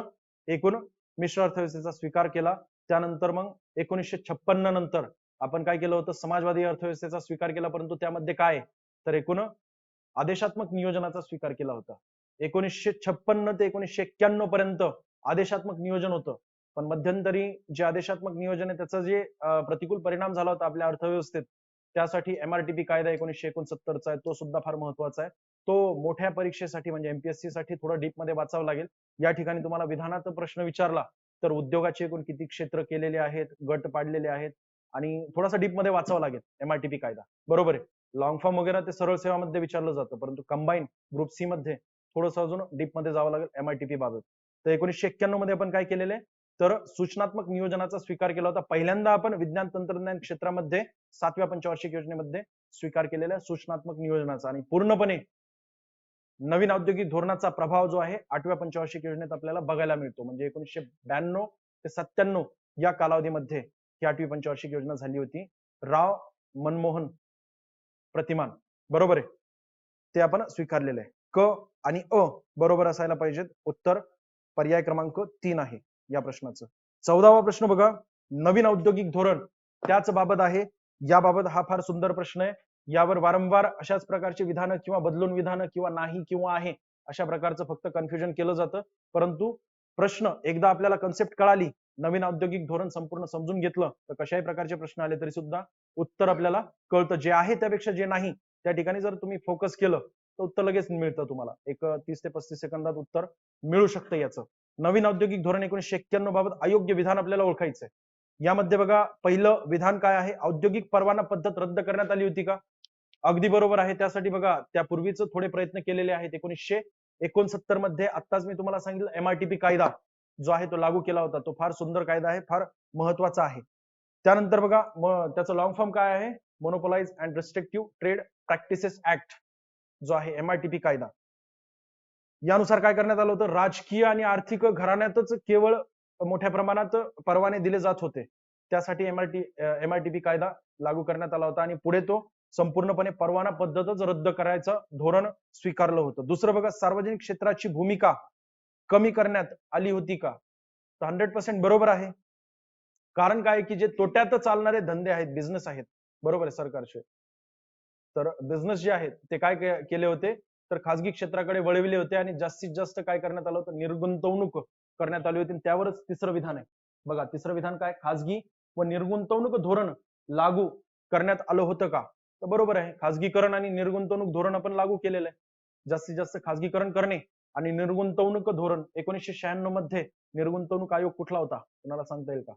एकूण मिश्र अर्थव्यवस्थेचा स्वीकार केला. त्यानंतर मग 1956 नंतर आपण काय केलं होतं, समाजवादी अर्थव्यवस्थेचा स्वीकार केला, परंतु त्यामध्ये काय तर एकूण आदेशात्मक नियोजनाचा स्वीकार केला होता. 1956 ते 1991 पर्यंत आदेशात्मक नियोजन होतं, पण मध्यंतरी जे आदेशात्मक नियोजन आहे त्याचा जे प्रतिकूल परिणाम झाला होता आपल्या अर्थव्यवस्थेत, त्यासाठी MRTP कायदा 1969 चा आहे, तो सुद्धा फार महत्वाचा आहे. तो मोठ्या परीक्षेसाठी म्हणजे MPSC साठी थोडं डीप मध्ये वाचावं लागेल. या ठिकाणी तुम्हाला विधानाचा प्रश्न विचारला तर उद्योगाचे एकूण किती क्षेत्र केलेले आहेत, गट पाडलेले आहेत आणि थोडासा डीप मध्ये वाचावं लागेल MRTP कायदा. बरोबर आहे. लॉंग फॉर्म वगैरे ते सरळ सेवामध्ये विचारलं जातं, परंतु कंबाईन ग्रुप सी मध्ये थोडंसं अजून डीप मध्ये जावं लागेल MRTP बाबत. तर 1991 मध्ये आपण काय केलेलं आहे, तर सूचनात्मक नियोजनाचा स्वीकार केला होता. पहिल्यांदा आपण विज्ञान तंत्रज्ञान क्षेत्रामध्ये 7व्या पंचवार्षिक योजनेमध्ये स्वीकार केलेल्या सूचनात्मक नियोजनाचा आणि पूर्णपणे नवीन औद्योगिक धोरणाचा प्रभाव जो आहे 8व्या पंचवार्षिक योजनेत आपल्याला बघायला मिळतो. म्हणजे 1992 ते 97 या कालावधीमध्ये ही 8वी पंचवार्षिक योजना झाली होती. राव मनमोहन प्रतिमान. बरोबर आहे. ते आपण स्वीकारलेलं आहे. क आणि अ बरोबर असायला पाहिजेत. उत्तर पर्याय क्रमांक 3 आहे या प्रश्नाचं. 14वा प्रश्न बघा, नवीन औद्योगिक धोरण त्याच बाबत आहे. याबाबत हा फार सुंदर प्रश्न आहे. यावर वारंवार अशाच प्रकारचे विधानं किंवा बदलून विधानं किंवा नाही किंवा आहे अशा प्रकारचं फक्त कन्फ्युजन केलं जातं. परंतु प्रश्न एकदा आपल्याला कन्सेप्ट कळाली, नवीन औद्योगिक धोरण संपूर्ण समजून घेतलं, तर कशाही प्रकारचे प्रश्न आले तरी सुद्धा उत्तर आपल्याला कळतं. जे आहे त्यापेक्षा जे नाही त्या ठिकाणी जर तुम्ही फोकस केलं तर उत्तर लगेच मिळतं तुम्हाला. एक 30 ते 35 सेकंदात उत्तर मिळू शकतं याचं. नवीन औद्योगिक धोरण 1991 बाबत अयोग्य विधान आपल्याला ओळखायचंय. यामध्ये बघा, पहिलं विधान काय आहे, औद्योगिक परवाना पद्धत रद्द करण्यात आली होती का? अगदी बरोबर आहे. त्यासाठी बघा त्यापूर्वीच थोडे प्रयत्न केलेले आहेत. 1969 मध्ये आत्ताच मी तुम्हाला सांगितलं MRTP कायदा जो आहे तो लागू केला होता. तो फार सुंदर कायदा आहे, फार महत्वाचा आहे. त्यानंतर बघा त्याचं लॉंग फॉर्म काय आहे, monopolise and restrictive trade practices act जो आहे MRTP कायदा. यानुसार काय करण्यात आलं होतं, राजकीय आणि आर्थिक घराण्यातच केवळ मोठ्या प्रमाणात परवाने दिले जात होते. त्यासाठी MRTP कायदा लागू करण्यात आला होता आणि पुढे तो संपूर्णपणे परवाना पद्धतच रद्द करायचं धोरण स्वीकारलं होतं. दुसरं बघा, सार्वजनिक क्षेत्राची भूमिका कमी करण्यात आली होती का? तर 100% बरोबर आहे. कारण काय की जे तोट्यात चालणारे धंदे आहेत, बिझनेस आहेत, बरोबर आहे, सरकारचे, तर बिझनेस जे आहेत ते काय केले होते, तर खासगी क्षेत्राकडे वळविले होते आणि जास्तीत जास्त काय करण्यात आलं होतं, निर्गुंतवणूक करण्यात आली होती. त्यावरच तिसरं विधान आहे बघा. तिसरं विधान काय, खासगी व निर्गुंतवणूक धोरण लागू करण्यात आलं होतं का? तर बरोबर आहे, खासगीकरण आणि निर्गुंतवणूक धोरण आपण लागू केलेलं आहे. जास्तीत जास्त खासगीकरण करणे आणि निर्गुंतवणूक धोरण. 1996 मध्ये निर्गुंतवणूक आयोग कुठला होता, कुणाला सांगता येईल का?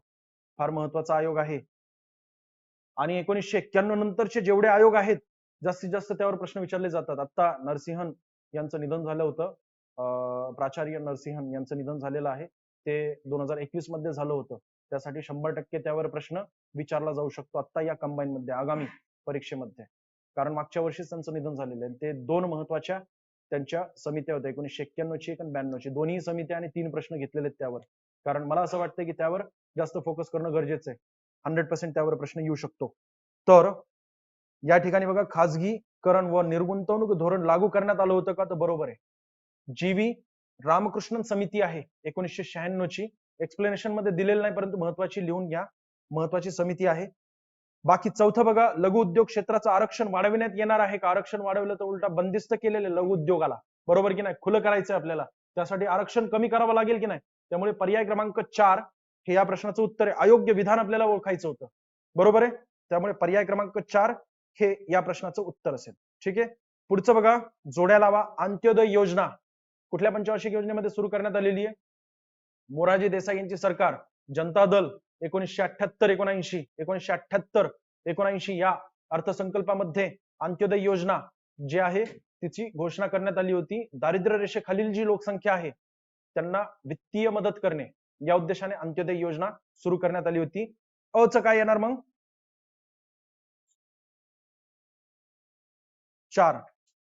फार महत्वाचा आयोग आहे. आणि 1991 नंतरचे जेवढे आयोग आहेत जास्तीत जास्त त्यावर प्रश्न विचारले जातात. आता नरसिंहन यांचं निधन झालं होतं, प्राचार्य नरसिंहन यांचं निधन झालेलं आहे. ते 2021 मध्ये झालं होतं. त्यासाठी 100% त्यावर प्रश्न विचारला जाऊ शकतो आता या कंबाईन मध्ये, आगामी परीक्षेमध्ये. कारण मागच्या वर्षीच त्यांचं निधन झालेलं आहे. ते दोन महत्वाच्या त्यांच्या समित्या होत्या, 1991 ची आणि 92 ची. दोन्ही समित्या आणि 3 प्रश्न घेतलेले आहेत त्यावर. कारण मला असं वाटतं की त्यावर जास्त फोकस करणं गरजेचं आहे. 100% त्यावर प्रश्न येऊ शकतो. तर या ठिकाणी बघा, खाजगीकरण व निर्गुंतवणूक धोरण लागू करण्यात आलं होतं का? तर बरोबर आहे. GV रामकृष्णन समिती आहे 1996 ची. एक्सप्लेनेशन मध्ये दिलेलं नाही, परंतु महत्वाची लिहून घ्या, महत्वाची समिती आहे. बाकी चौथं बघा, लघु उद्योग क्षेत्राचं आरक्षण वाढविण्यात येणार आहे का? आरक्षण वाढवलं तर उलटा बंदिस्त केलेलं लघु उद्योगाला, बरोबर की नाही? खुलं करायचं आपल्याला, त्यासाठी आरक्षण कमी करावं लागेल की नाही? त्यामुळे पर्याय क्रमांक 4 हे या प्रश्नाचं उत्तर आहे. अयोग्य विधान आपल्याला ओळखायचं होतं, बरोबर आहे. त्यामुळे पर्याय क्रमांक 4 हे या प्रश्नाचं उत्तर असेल. ठीक आहे. पुढचं बघा, जोड्या लावा. अंत्योदय योजना कुठल्या पंचवार्षिक योजनेमध्ये सुरू करण्यात आलेली आहे? मोरारजी देसाई यांची सरकार, जनता दल 1978-79 या अर्थसंकल्पामध्ये अंत्योदय योजना जी आहे तिची घोषणा करण्यात आली होती. दारिद्र्य रेषेखालील जी लोकसंख्या आहे त्यांना वित्तीय मदत करणे या उद्देशाने अंत्योदय योजना सुरू करण्यात आली होती. अ च काय येणार मग? 4.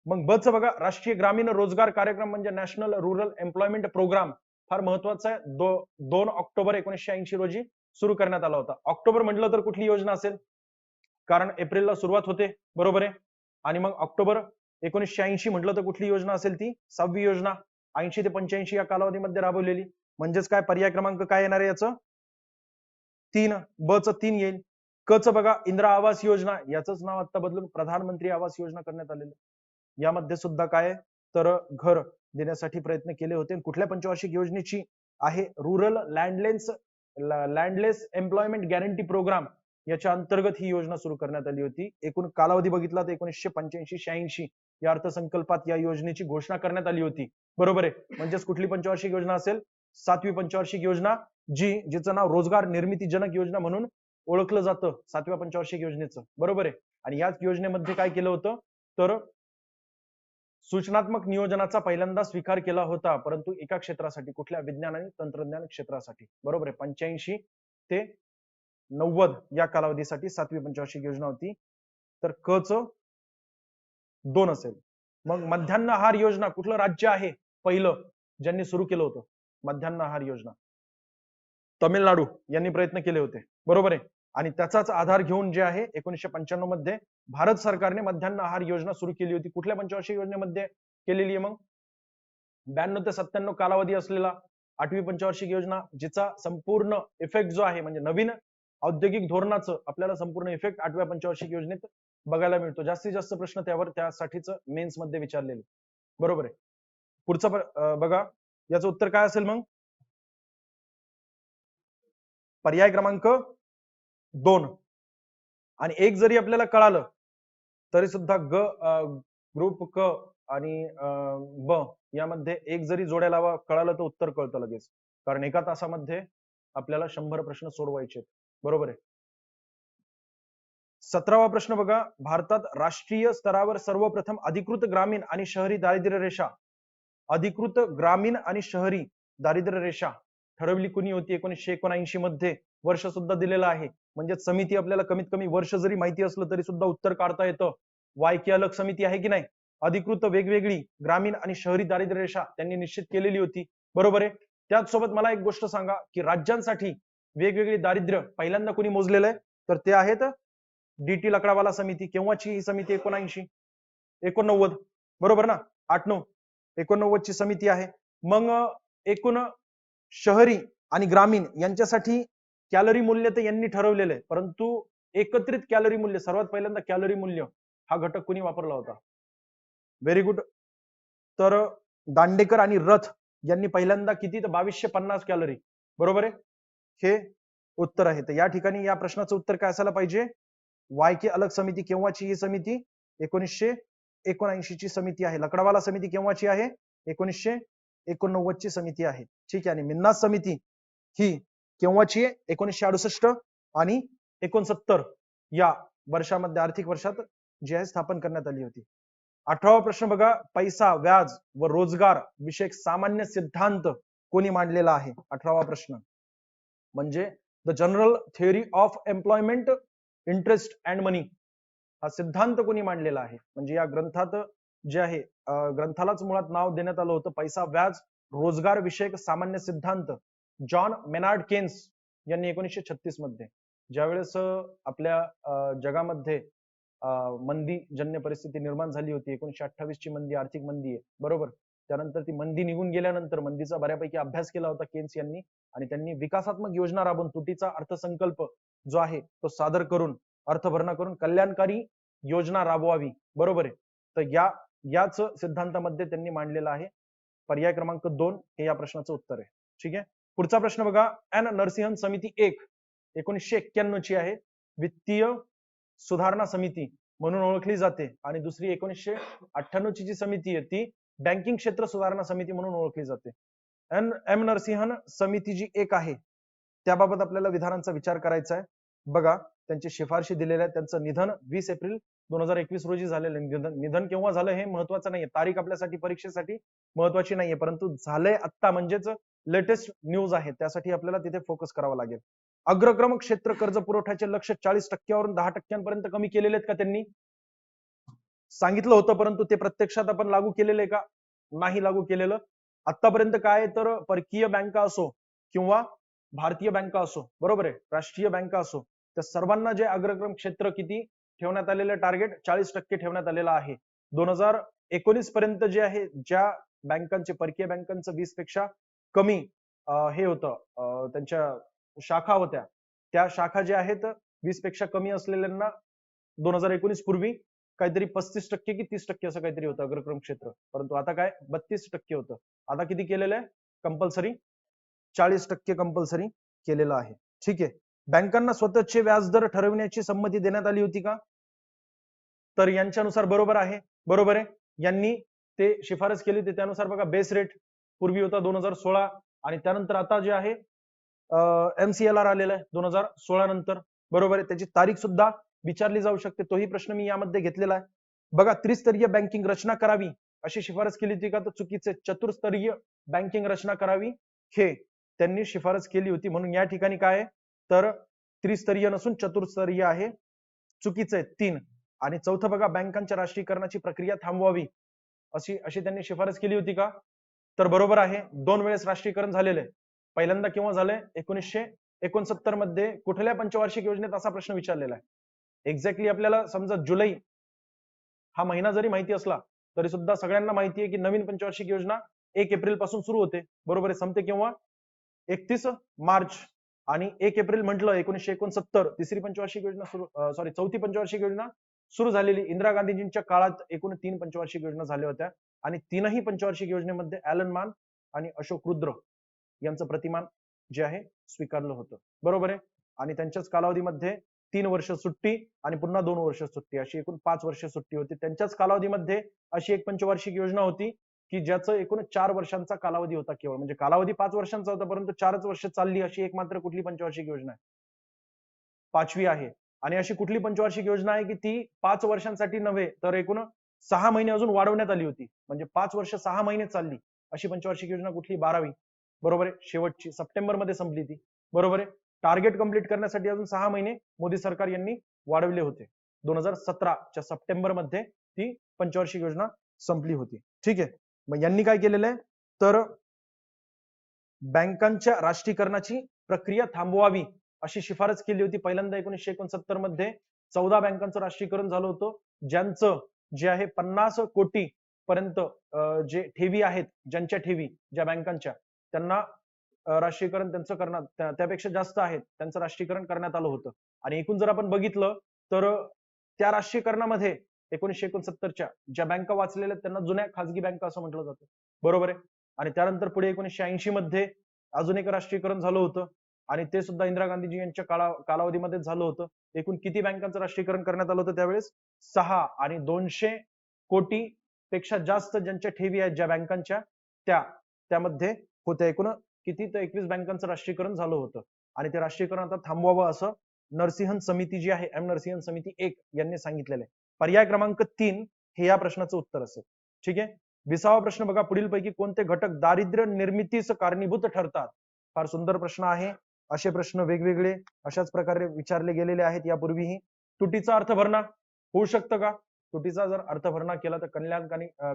मग ब च बघा, राष्ट्रीय ग्रामीण रोजगार कार्यक्रम म्हणजे नॅशनल रूरल एम्प्लॉयमेंट प्रोग्राम फार महत्वाचा आहे. 2 ऑक्टोबर 1980 रोजी सुरू करण्यात आला होता. ऑक्टोबर म्हटलं तर कुठली योजना असेल? कारण एप्रिलला सुरुवात होते, बरोबर आहे. आणि मग ऑक्टोबर 1980 म्हटलं तर कुठली योजना असेल? ती 6वी योजना 80 ते 85 या कालावधीमध्ये राबवलेली. म्हणजेच काय पर्याय क्रमांक काय येणार आहे याचं? 3. ब च 3 येईल. क च बघा इंदिरा आवास योजना, याचंच नाव आता बदलून प्रधानमंत्री आवास योजना करण्यात आलेलं. यामध्ये सुद्धा काय तर घर देण्यासाठी प्रयत्न केले होते. कुठल्या पंचवार्षिक योजनेची आहे? रूरल लँडलेस एम्प्लॉयमेंट गॅरंटी प्रोग्राम याच्या अंतर्गत ही योजना सुरू करण्यात आली होती. एकूण कालावधी बघितला तर 1985-86 या अर्थसंकल्पात या योजनेची घोषणा करण्यात आली होती, बरोबर आहे. म्हणजेच कुठली पंचवार्षिक योजना असेल? 7वी पंचवार्षिक योजना, जिचं नाव रोजगार निर्मिती जनक योजना म्हणून ओळखलं जातं, 7व्या पंचवार्षिक योजनेचं, बरोबर आहे. आणि याच योजनेमध्ये काय केलं होतं तर सूचनात्मक नियोजनाचा पहिल्यांदा स्वीकार केला होता, परंतु एका क्षेत्रासाठी, कुठल्या? विज्ञान आणि तंत्रज्ञान क्षेत्रासाठी, बरोबर आहे. 85 ते 90 या कालावधीसाठी 7वी पंचवार्षिक योजना होती. तर क च 2 असेल. मग मध्यान्ह आहार योजना कुठलं राज्य आहे पहिलं ज्यांनी सुरू केलं होतं मध्यान्ह आहार योजना? तमिळनाडू यांनी प्रयत्न केले होते, बरोबर आहे. आणि त्याचाच आधार घेऊन जे आहे 1995 मध्ये भारत सरकारने मध्यान्ह आहार योजना सुरू केली होती. कुठल्या पंचवार्षिक योजनेमध्ये केलेली आहे मग? 92 ते 97 कालावधी असलेला 8वी पंचवार्षिक योजना, जिचा संपूर्ण इफेक्ट जो आहे म्हणजे नवीन औद्योगिक धोरणाचं आपल्याला संपूर्ण इफेक्ट 8व्या पंचवार्षिक योजनेत बघायला मिळतो. जास्तीत जास्त प्रश्न त्यासाठीच मेन्स मध्ये विचारलेले, बरोबर आहे. पुढचं बघा, याचं उत्तर काय असेल मग? पर्याय क्रमांक 2. आणि एक जरी आपल्याला कळालं तरी सुद्धा ग्रुप क आणि ब यामध्ये एक जरी जोड्या लावा कळालं तर उत्तर कळतं लगेच, कारण एका तासामध्ये आपल्याला 100 प्रश्न सोडवायचे, बरोबर आहे. 17वा प्रश्न बघा, भारतात राष्ट्रीय स्तरावर सर्वप्रथम अधिकृत ग्रामीण आणि शहरी दारिद्र्य रेषा, अधिकृत ग्रामीण आणि शहरी दारिद्र्य रेषा ठरवली कुणी होती? 1979 मध्ये. वर्ष सुद्धा दिलेलं आहे. म्हणजे समिती आपल्याला कमीत कमी वर्ष जरी माहिती असलं तरी सुद्धा उत्तर काढता येतं. वाय के अलग समिती आहे की नाही? अधिकृत वेगवेगळी ग्रामीण आणि शहरी दारिद्र्य रेषा त्यांनी निश्चित केलेली होती, बरोबर आहे. त्याचसोबत मला एक गोष्ट सांगा की राज्यांसाठी वेगवेगळी दारिद्र्य पहिल्यांदा कोणी मोजलेलं आहे? तर ते आहेत डीटी लकडावाला समिती. केव्हाची ही समिती? 89, बरोबर ना? 8-9 89 ची समिती आहे. मग एकूण शहरी आणि ग्रामीण यांच्यासाठी कॅलरी मूल्य तर यांनी ठरवलेलं आहे, परंतु एकत्रित कॅलरी मूल्य सर्वात पहिल्यांदा कॅलरी मूल्य हा घटक कोणी वापरला होता? Very good. तर दांडेकर आणि रथ यांनी पहिल्यांदा किती? तर 2250 कॅलरी, बरोबर आहे. हे उत्तर आहे. तर या ठिकाणी या प्रश्नाचं उत्तर काय असायला पाहिजे? वाय के अलग समिती केव्हाची ही समिती? 1979 ची समिती आहे. लकडावाला समिती केव्हाची आहे? 1989 ची समिती आहे, ठीक आहे. आणि मिन्नास समिती ही केव्हाची आहे? 1968 आणि 69 या वर्षामध्ये, आर्थिक वर्षात जी आहे स्थापन करण्यात आली होती. 18वा प्रश्न बघा, पैसा, व्याज व रोजगार विषयक सामान्य सिद्धांत कोणी मांडलेला आहे? 18वा प्रश्न म्हणजे the general theory of employment interest and money हा सिद्धांत कोणी मांडलेला आहे? म्हणजे या ग्रंथात जे आहे, ग्रंथालाच मुळात नाव देण्यात आलं होतं पैसा, व्याज, रोजगार विषयक सामान्य सिद्धांत. जॉन मेनार्ड केन्स यांनी 1936 मध्ये, ज्यावेळेस आपल्या जगामध्ये मंदीजन्य परिस्थिती निर्माण झाली होती, 1928 ची मंदी, आर्थिक मंदी आहे, बरोबर. त्यानंतर ती मंदी निघून गेल्यानंतर मंदीचा बऱ्यापैकी अभ्यास केला होता केन्स यांनी, आणि त्यांनी विकासात्मक योजना राबवून तुटीचा अर्थसंकल्प जो आहे तो सादर करून, अर्थभरणा करून कल्याणकारी योजना राबवावी, बरोबर आहे. तर याच सिद्धांतामध्ये त्यांनी मांडलेला आहे. पर्याय क्रमांक 2 हे या प्रश्नाचं उत्तर आहे, ठीक आहे. पुढचा प्रश्न बघा, एन नरसिंहन समिती 1 1991 ची आहे, वित्तीय सुधारणा समिती म्हणून ओळखली जाते, आणि दुसरी 1998 ची जी समिती आहे ती बँकिंग क्षेत्र सुधारणा समिती म्हणून ओळखली जाते. एम नरसिंहन समिती जी 1 आहे त्याबाबत आपल्याला विधानांचा विचार करायचा आहे. बघा, त्यांची शिफारशी दिलेल्या आहेत. त्यांचं निधन 20 एप्रिल 2021 रोजी झालेलं. निधन केव्हा झालं हे महत्वाचं नाहीये, तारीख आपल्यासाठी परीक्षेसाठी महत्वाची नाहीये, परंतु झालंय आत्ता म्हणजेच लेटेस्ट न्यूज आहे, त्यासाठी आपल्याला तिथे फोकस करावा लागेल. अग्रक्रम क्षेत्र कर्ज पुरवठ्याचे लक्ष्य 40% 10% कमी केलेले आहेत का त्यांनी? सांगितलं होतं, परंतु ते प्रत्यक्षात आपण लागू केलेले का? नाही लागू केलेलं. आतापर्यंत काय तर परकीय बँका असो किंवा भारतीय बँका असो, बरोबर आहे, राष्ट्रीय बँका असो, त्या सर्वांना जे अग्रक्रम क्षेत्र किती ठेवण्यात आलेलं टार्गेट 40% ठेवण्यात आलेलं आहे. 2019 पर्यंत जे आहे ज्या बँकांचे परकीय बँकांचं 20 पेक्षा कमी हे होतं त्यांच्या शाखा होत्या, त्या शाखा ज्या आहेत 20 पेक्षा कमी असलेल्यांना 2019 पूर्वी काहीतरी 35% की 30% असं काहीतरी होतं अग्रक्रम क्षेत्र, परंतु आता काय 32% होतं. आता किती केलेलं आहे कंपल्सरी 40% कंपल्सरी केलेलं आहे. ठीक आहे. बँकांना स्वतःचे व्याजदर ठरविण्याची संमती देण्यात आली होती का? तर यांच्यानुसार बरोबर आहे, बरोबर आहे, यांनी ते शिफारस केली होती. त्यानुसार बघा बेस रेट पूर्वी होता 2016 आणि त्यानंतर आता जे आहे MCLR आलेला आहे 2016 नंतर, बरोबर आहे. त्याची तारीख सुद्धा विचारली जाऊ शकते, तोही प्रश्न मी यामध्ये घेतलेला आहे. बघा त्रिस्तरीय बँकिंग रचना करावी अशी शिफारस केली होती का? तर चुकीचे, चतुर्स्तरीय बँकिंग रचना करावी हे त्यांनी शिफारस केली होती. म्हणून या ठिकाणी काय आहे तर त्रिस्तरीय नसून चतुर्स्तरीय आहे, चुकीचं आहे 3. आणि चौथं बघा बँकांच्या राष्ट्रीयकरणाची प्रक्रिया थांबवावी अशी अशी त्यांनी शिफारस केली होती का? तर बरोबर आहे, 2 वेळेस राष्ट्रीयकरण झालेलं आहे. पहिल्यांदा केव्हा झालंय 1969 मध्ये कुठल्या पंचवार्षिक योजनेत असा प्रश्न विचारलेला आहे. एक्झॅक्टली आपल्याला समजा जुलै हा महिना जरी माहिती असला तरी सुद्धा सगळ्यांना माहिती आहे की नवीन पंचवार्षिक योजना 1 एप्रिल पासून सुरू होते, बरोबर आहे. संपते केव्हा 31 मार्च. आणि 1 एप्रिल म्हटलं 1969 तिसरी पंचवार्षिक योजना सुरू चौथी पंचवार्षिक योजना सुरू झालेली इंदिरा गांधीजींच्या काळात. एकूण 3 पंचवार्षिक योजना झाल्या होत्या आणि तीनही पंचवार्षिक योजनेमध्ये ॲलन मान आणि अशोक रुद्र यांचं प्रतिमान जे आहे स्वीकारलं होतं, बरोबर आहे. आणि त्यांच्याच कालावधीमध्ये 3 वर्ष सुट्टी आणि पुन्हा 2 वर्ष सुट्टी अशी एकूण 5 वर्ष सुट्टी होती. त्यांच्याच कालावधीमध्ये अशी एक पंचवार्षिक योजना होती की ज्याचं एकूण 4 वर्षांचा कालावधी होता केवळ, म्हणजे कालावधी 5 वर्षांचा होता परंतु 4च वर्ष चालली अशी एक मात्र कुठली पंचवार्षिक योजना आहे? 5वी आहे. आणि अशी कुठली पंचवार्षिक योजना आहे की ती 5 वर्षांसाठी नव्हे तर एकूण 6 महिने अजून वाढवण्यात आली होती, म्हणजे 5 वर्ष 6 महिने चालली अशी पंचवार्षिक योजना कुठली? 12वी, बरोबर आहे. शेवटची सप्टेंबर मध्ये संपली ती, बरोबर आहे. टार्गेट कंप्लीट करण्यासाठी अजून 6 महिने मोदी सरकार यांनी वाढवले होते. 2017च्या सप्टेंबर मध्ये ती पंचवार्षिक योजना संपली होती. ठीक आहे. मग यांनी काय केलेलं आहे तर बँकांच्या राष्ट्रीयकरणाची प्रक्रिया थांबवावी अशी शिफारस केली होती. पहिल्यांदा 1969 मध्ये 14 बँकांचं राष्ट्रीयकरण झालं होतं, ज्यांचं जे आहे 50 कोटी पर्यंत जे ठेवी आहेत, ज्यांच्या ठेवी ज्या बँकांच्या त्यांना राष्ट्रीयकरण त्यांचं करण्यात त्यापेक्षा जास्त आहेत त्यांचं राष्ट्रीयकरण करण्यात आलं होतं. आणि एकूण जर आपण बघितलं तर त्या राष्ट्रीयकरणामध्ये 1969च्या ज्या बँका वाचलेल्या त्यांना जुन्या खासगी बँका असं म्हटलं जातं, बरोबर आहे. आणि त्यानंतर पुढे 1980 मध्ये अजून एक राष्ट्रीयकरण झालं होतं आणि ते सुद्धा इंदिरा गांधीजी यांच्या कालावधीमध्ये झालं होतं. एकूण किती बँकांचं राष्ट्रीयकरण करण्यात आलं होतं त्यावेळेस? 6. आणि 200 कोटी पेक्षा जास्त ज्यांच्या ठेवी आहेत ज्या बँकांच्या त्यामध्ये होत्या. एकूण किती? तर 21 बँकांचं राष्ट्रीयकरण झालं होतं. आणि ते राष्ट्रीयकरण आता थांबवावं असं नरसिंहन समिती जी आहे, नरसिंहन समिती 1 यांनी सांगितलेलं आहे. पर्याय क्रमांक 3 हे या प्रश्नाचं उत्तर असेल. ठीक आहे. 20वा प्रश्न बघा, पुढीलपैकी कोणते घटक दारिद्र्य निर्मितीस कारणीभूत ठरतात? फार सुंदर प्रश्न आहे. असे प्रश्न वेगवेगळे अशाच प्रकारे विचारले गेलेले आहेत यापूर्वीही. तुटीचा अर्थ भरणा होऊ शकतं का? तुटीचा जर अर्थ भरणा केला तर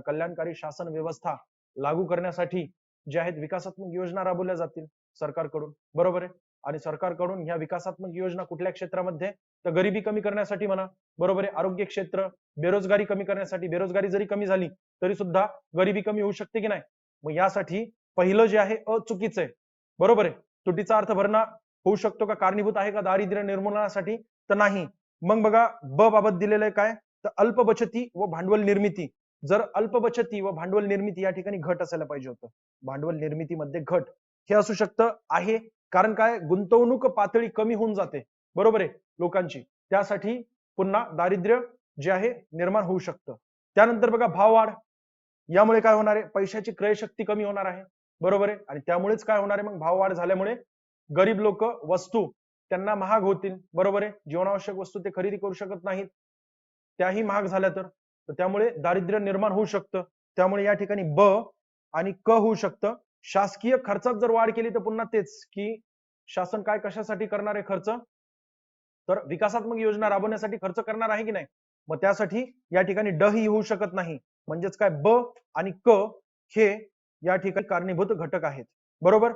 कल्याणकारी शासन व्यवस्था लागू करण्यासाठी जे आहेत विकासात्मक योजना राबवल्या जातील सरकारकडून, बरोबर आहे. आणि सरकारकडून ह्या विकासात्मक योजना कुठल्या क्षेत्रामध्ये? तर गरिबी कमी करण्यासाठी म्हणा, बरोबर आहे. आरोग्य क्षेत्र, बेरोजगारी कमी करण्यासाठी. बेरोजगारी जरी कमी झाली तरी सुद्धा गरिबी कमी होऊ शकते की नाही? मग यासाठी पहिलं जे आहे चुकीचं आहे, बरोबर आहे. तुटीचा अर्थ भरणा होऊ शकतो का? कारणीभूत आहे का दारिद्र्य निर्मूलनासाठी? तर नाही. मग बघा ब बाबत दिलेलं आहे काय तर अल्प बचती व भांडवल निर्मिती. जर अल्प बचती व भांडवल निर्मिती या ठिकाणी घट असायला पाहिजे होतं. भांडवल निर्मितीमध्ये घट हे असू शकतं आहे, कारण काय गुंतवणूक पातळी कमी होऊन जाते, बरोबर आहे, लोकांची. त्यासाठी पुन्हा दारिद्र्य जे आहे निर्माण होऊ शकतं. त्यानंतर बघा भाववाढ, यामुळे काय होणार आहे? पैशाची क्रयशक्ती कमी होणार आहे, बरोबर आहे. आणि त्यामुळेच काय होणार आहे? मग भाववाढ झाल्यामुळे गरीब लोक वस्तू त्यांना महाग होतील, बरोबर आहे. जीवनावश्यक वस्तू ते खरेदी करू शकत नाहीत, त्याही महाग झाल्या तर त्यामुळे दारिद्र्य निर्माण होऊ शकतं. त्यामुळे या ठिकाणी ब आणि क होऊ शकतं. शासकीय खर्चात जर वाढ केली तर पुन्हा तेच की शासन काय कशासाठी करणार आहे खर्च? तर विकासात्मक योजना राबवण्यासाठी खर्च करणार आहे की नाही? मग त्यासाठी या ठिकाणी ड ही होऊ शकत नाही. म्हणजेच काय ब आणि क हे या ठिकाणी कारणीभूत घटक आहेत. बरोबर,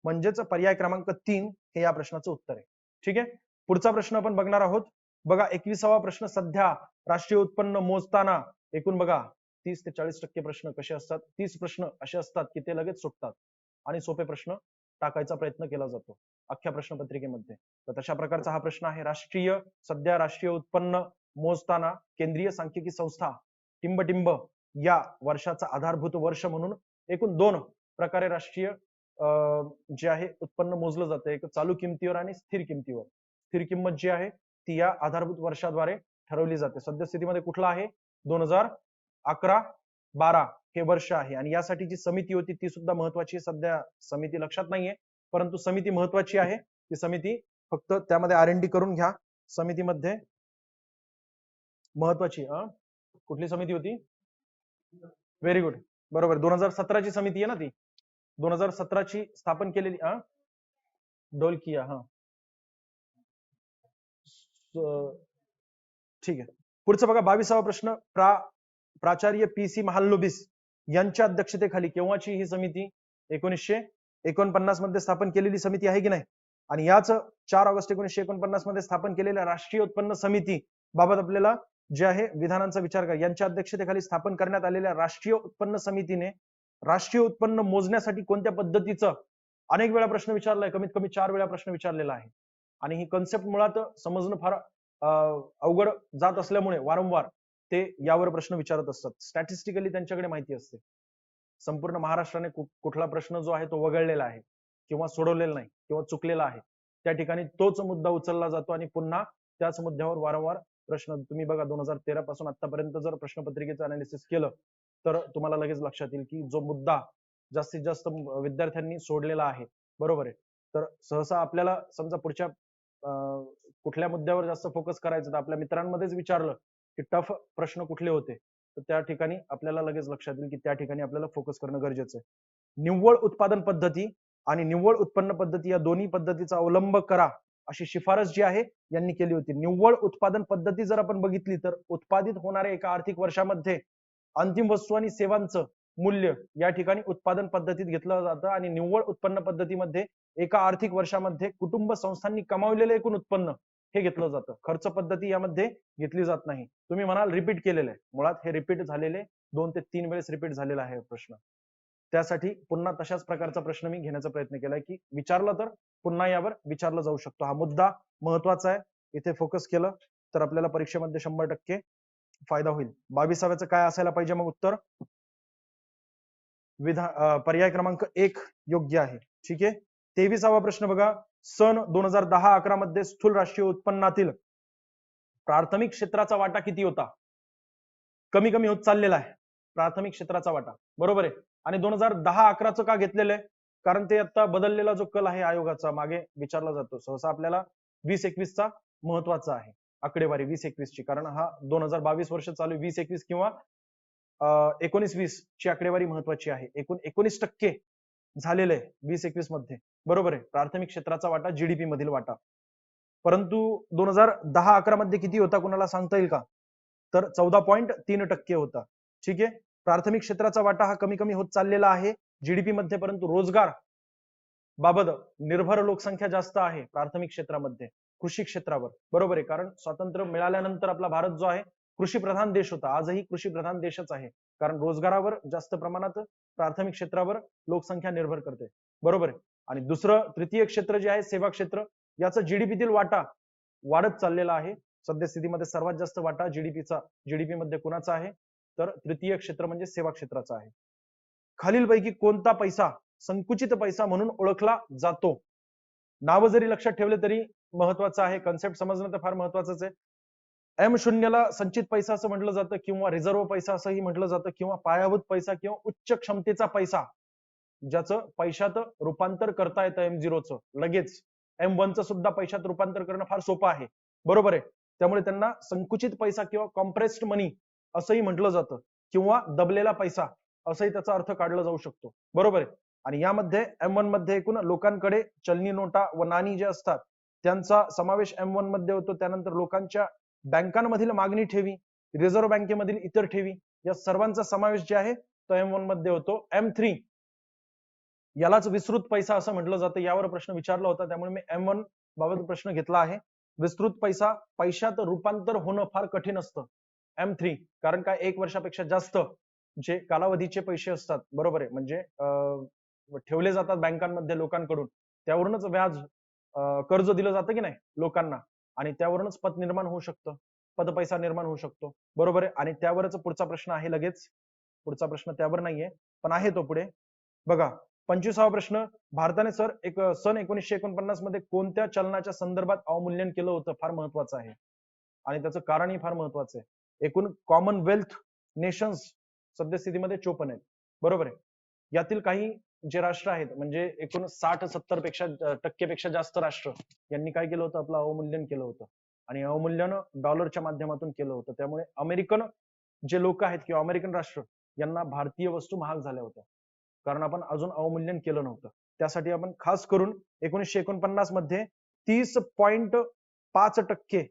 म्हणजेच पर्याय क्रमांक 3 हे या प्रश्नाचं उत्तर आहे. ठीक आहे, पुढचा प्रश्न आपण बघणार आहोत. बघा 21वा प्रश्न. सध्या राष्ट्रीय उत्पन्न मोजताना एकूण बघा 30 ते 40% प्रश्न कसे असतात, 30 प्रश्न असे असतात की ते लगेच सुटतात आणि सोपे प्रश्न टाकायचा प्रयत्न केला जातो अख्ख्या प्रश्नपत्रिकेमध्ये. तर तशा प्रकारचा हा प्रश्न आहे. सध्या राष्ट्रीय उत्पन्न मोजताना केंद्रीय सांख्यिकी संस्था टिंबटिंब या वर्षाचा आधारभूत वर्ष म्हणून एकूण 2 प्रकारे राष्ट्रीय जे आहे उत्पन्न मोजलं जातं. एक चालू किमतीवर आणि स्थिर किमतीवर. स्थिर किंमत जी आहे ती या आधारभूत वर्षाद्वारे ठरवली जाते. सद्यस्थितीमध्ये कुठला आहे? 2011-12 हे वर्ष आहे. आणि यासाठी जी समिती होती ती सुद्धा महत्वाची. सध्या समिती लक्षात नाहीये, परंतु समिती महत्वाची आहे. ती समिती फक्त त्यामध्ये R&D करून घ्या. समितीमध्ये महत्वाची कुठली समिती होती? व्हेरी गुड, बरोबर. 2017 ची समिती आहे ना ती. 2017 ची स्थापन केलेली डोलकिया. ठीक आहे, पुढचं बघा 22वा प्रश्न. प्राचार्य PC महालनोबिस यांच्या अध्यक्षतेखाली केव्हाची ही समिती? 1949 मध्ये स्थापन केलेली समिती आहे की नाही? आणि याच 4 ऑगस्ट 1949 मध्ये स्थापन केलेल्या राष्ट्रीय उत्पन्न समिती बाबत आपल्याला जे आहे विधानांचा विचार करा. यांच्या अध्यक्षतेखाली स्थापन करण्यात आलेल्या राष्ट्रीय उत्पन्न समितीने राष्ट्रीय उत्पन्न मोजण्यासाठी कोणत्या पद्धतीचं अनेक वेळा प्रश्न विचारलाय, कमीत कमी 4 वेळा प्रश्न विचारलेला आहे. आणि ही कन्सेप्ट मुळात समजणं फार अवघड जात असल्यामुळे वारंवार ते यावर प्रश्न विचारत असतात. स्टॅटिस्टिकली त्यांच्याकडे माहिती असते. संपूर्ण महाराष्ट्राने कुठला प्रश्न जो आहे तो वगळलेला आहे किंवा सोडवलेला नाही किंवा चुकलेला आहे, त्या ठिकाणी तोच मुद्दा उचलला जातो आणि पुन्हा त्याच मुद्द्यावर वारंवार प्रश्न. तुम्ही बघा 2013 पासून आतापर्यंत जर प्रश्नपत्रिकेचं अनालिसिस केलं तर तुम्हाला लगेच लक्षात येईल की जो मुद्दा जास्तीत जास्त विद्यार्थ्यांनी सोडलेला आहे, बरोबर आहे. तर सहसा आपल्याला समजा पुढच्या कुठल्या मुद्द्यावर जास्त फोकस करायचं तर आपल्या मित्रांमध्येच विचारलं की टफ प्रश्न कुठले होते, तर त्या ठिकाणी आपल्याला लगेच लक्षात येईल की त्या ठिकाणी आपल्याला फोकस करणं गरजेचं आहे. निव्वळ उत्पादन पद्धती आणि निव्वळ उत्पन्न पद्धती या दोन्ही पद्धतीचा अवलंब करा अशी शिफारस जी आहे यांनी केली होती. निव्वळ उत्पादन पद्धती जर आपण बघितली तर उत्पादित होणाऱ्या एका आर्थिक वर्षामध्ये अंतिम वस्तू आणि सेवांचं मूल्य या ठिकाणी उत्पादन पद्धतीत घेतलं जातं. आणि निव्वळ उत्पन्न पद्धतीमध्ये एका आर्थिक वर्षामध्ये कुटुंब संस्थांनी कमावलेलं एकूण उत्पन्न हे घेतलं जातं. खर्च पद्धती यामध्ये घेतली जात नाही. तुम्ही म्हणाल रिपीट केलेलं आहे, मुळात हे रिपीट झालेले 2 ते 3 वेळेस रिपीट झालेला आहे प्रश्न. त्यासाठी पुन्हा तशाच प्रकारचा प्रश्न मी घेण्याचा प्रयत्न केलाय की विचारला तर पुन्हा यावर विचारला जाऊ शकतो. हा मुद्दा महत्वाचा आहे, इथे फोकस केलं तर आपल्याला परीक्षेमध्ये 100% फायदा होईल. 22व्याचं काय असायला पाहिजे मग उत्तर? पर्याय क्रमांक 1 योग्य आहे. ठीक आहे, 23वा प्रश्न बघा. सन 2010-11 मध्ये स्थूल राष्ट्रीय उत्पन्नातील प्राथमिक क्षेत्राचा वाटा किती होता? कमी कमी होत चाललेला आहे प्राथमिक क्षेत्राचा वाटा, बरोबर आहे. आणि 2010-11चं का घेतलेलं आहे? कारण ते आता बदललेला जो कल आहे आयोगाचा मागे विचारला जातो. सहसा आपल्याला 2021चा महत्वाचा आहे आकडेवारी 2021 ची, कारण हा 2022 वर्ष चालू 2021 किंवा 19-20 ची आकडेवारी महत्वाची आहे. एकूण 19% झालेलं आहे 2021 मध्ये, बरोबर आहे, प्राथमिक क्षेत्राचा वाटा जीडीपी मधील वाटा. परंतु 2010-11 मध्ये किती होता कुणाला सांगता येईल का? तर 14.3% होता. ठीक आहे, प्राथमिक क्षेत्राचा वाटा हा कमी कमी होत चाललेला आहे जीडीपी मध्ये, परंतु रोजगार बाबत निर्भर लोकसंख्या जास्त आहे प्राथमिक क्षेत्रामध्ये कृषी क्षेत्रावर, बरोबर आहे. कारण स्वातंत्र्य मिळाल्यानंतर आपला भारत जो आहे कृषी प्रधान देश होता, आजही कृषी प्रधान देशच आहे. कारण रोजगारावर जास्त प्रमाणात प्राथमिक क्षेत्रावर लोकसंख्या निर्भर करते, बरोबर आहे. आणि दुसरं तृतीय क्षेत्र जे आहे सेवा क्षेत्र, याचा जीडीपीतील वाटा वाढत चाललेला आहे. सद्यस्थितीमध्ये सर्वात जास्त वाटा जीडीपी मध्ये कुणाचा आहे? तर तृतीय क्षेत्र म्हणजे सेवा क्षेत्राचा आहे. खालीलपैकी कोणता पैसा संकुचित पैसा म्हणून ओळखला जातो? नाव जरी लक्षात ठेवले तरी महत्वाचं आहे, कन्सेप्ट समजणं तर फार महत्वाचंच आहे. M0 ला संचित पैसा असं म्हटलं जातं किंवा रिझर्व्ह पैसा असंही म्हटलं जातं किंवा पायाभूत पैसा किंवा उच्च क्षमतेचा पैसा, ज्याचं पैशात रूपांतर करता येतं M0चं लगेच. M1चं सुद्धा पैशात रूपांतर करणं फार सोपं आहे, बरोबर आहे. त्यामुळे त्यांना संकुचित पैसा किंवा कॉम्प्रेस्ड मनी असंही म्हटलं जातं किंवा दबलेला पैसा असंही त्याचा अर्थ काढला जाऊ शकतो, बरोबर आहे. आणि यामध्ये M1 मध्ये एकूण लोकांकडे चलनी नोटा व नाणी जे असतात त्यांचा समावेश M1 मध्ये होतो. त्यानंतर लोकांच्या बँकांमधील मागणी ठेवी, रिझर्व्ह बँकेमधील इतर ठेवी या सर्वांचा समावेश जे आहे तो M1 मध्ये होतो. M3 यालाच विस्तृत पैसा असं म्हटलं जातं. यावर प्रश्न विचारला होता, त्यामुळे मी M1 बाबत प्रश्न घेतला आहे. विस्तृत पैसा, पैशात रूपांतर होणं फार कठीण असतं. M3 कारण काय 1 वर्षापेक्षा जास्त जे कालावधीचे पैसे असतात, बरोबर आहे, म्हणजे ठेवले जातात बँकांमध्ये लोकांकडून, त्यावरूनच व्याज कर्ज दिलं जातं की नाही लोकांना, आणि त्यावरूनच पत निर्माण होऊ शकतं, पतपैसा निर्माण होऊ शकतो, बरोबर आहे. आणि त्यावरच पुढचा प्रश्न आहे. लगेच पुढचा प्रश्न त्यावर नाहीये, पण आहे तो पुढे बघा. 25वा प्रश्न, भारताने सन 1949 मध्ये कोणत्या चलनाच्या संदर्भात अवमूल्यन केलं होतं? फार महत्वाचं आहे आणि त्याचं कारणही फार महत्वाचं आहे. एकूण कॉमनवेल्थ नेशन्स सद्यस्थितीमध्ये 54 आहेत, बरोबर आहे. यातील काही जे राष्ट्र आहेत, म्हणजे एकूण 60-70% जास्त राष्ट्र यांनी काय केलं होतं? आपलं अवमूल्यन केलं होतं, आणि अवमूल्यन डॉलरच्या माध्यमातून केलं होतं. त्यामुळे अमेरिकन जे लोक आहेत किंवा अमेरिकन राष्ट्र यांना भारतीय वस्तू महाग झाल्या होत्या, कारण आपण अजून अवमूल्यन केलं नव्हतं. त्यासाठी आपण खास करून 1949 मध्ये 30.5%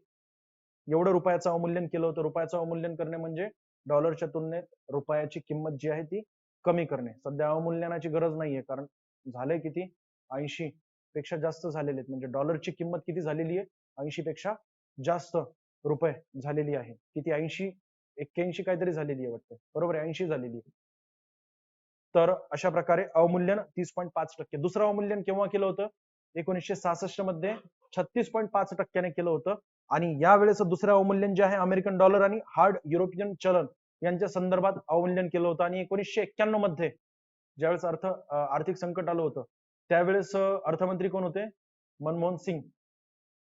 एवढं रुपयाचं अवमूल्यन केलं होतं. रुपयाचं अवमूल्यन करणे म्हणजे डॉलरच्या तुलनेत रुपयाची किंमत जी आहे ती कमी करणे. सध्या अवमूल्यनाची गरज नाहीये, कारण झाले किती 80 पेक्षा जास्त झालेले आहेत, म्हणजे डॉलरची किंमत किती झालेली आहे? 80 पेक्षा जास्त रुपये झालेली आहे. किती? 80, 81 काहीतरी झालेली आहे वाटतं, बरोबर आहे, 80 झालेली आहे. तर अशा प्रकारे अवमूल्यन 30.5%. दुसरं अवमूल्यन केव्हा केलं होतं? 1966 मध्ये 36.5% केलं होतं. आणि यावेळेस दुसरं अवमूल्यन जे आहे अमेरिकन डॉलर आणि हार्ड युरोपियन चलन यांच्या संदर्भात अवमूल्यन केलं होतं. आणि 1991 मध्ये ज्यावेळेस आर्थिक संकट आलं होतं, त्यावेळेस अर्थमंत्री कोण होते? मनमोहन सिंग,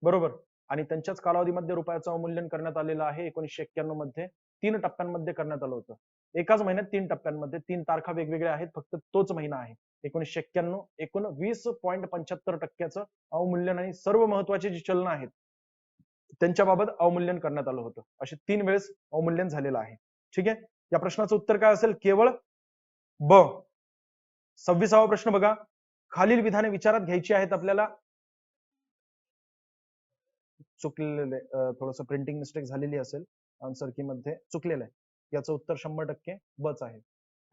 बरोबर. आणि त्यांच्याच कालावधीमध्ये रुपयाचं अवमूल्यन करण्यात आलेलं आहे. 1991 मध्ये 3 टप्प्यांमध्ये करण्यात आलं होतं. एकाच महिन्यात 3 टप्प्यांमध्ये, 3 तारखा वेगवेगळ्या आहेत, फक्त तोच महिना आहे 1991. एकूण 20.75% अवमूल्यन आणि सर्व महत्वाची जी चलन आहेत त्यांच्याबाबत अवमूल्यन करण्यात आलं होतं. असे 3 वेळेस अवमूल्यन झालेलं आहे. ठीक आहे. या प्रश्नाचं उत्तर काय असेल? केवळ ब. 26वा प्रश्न बघा. खालील विधाने विचारात घ्यायची आहेत आपल्याला. चुकलेले थोडंसं प्रिंटिंग मिस्टेक झालेली असेल, आन्सर की मध्ये चुकलेलं आहे. याचं उत्तर 100% बच आहे.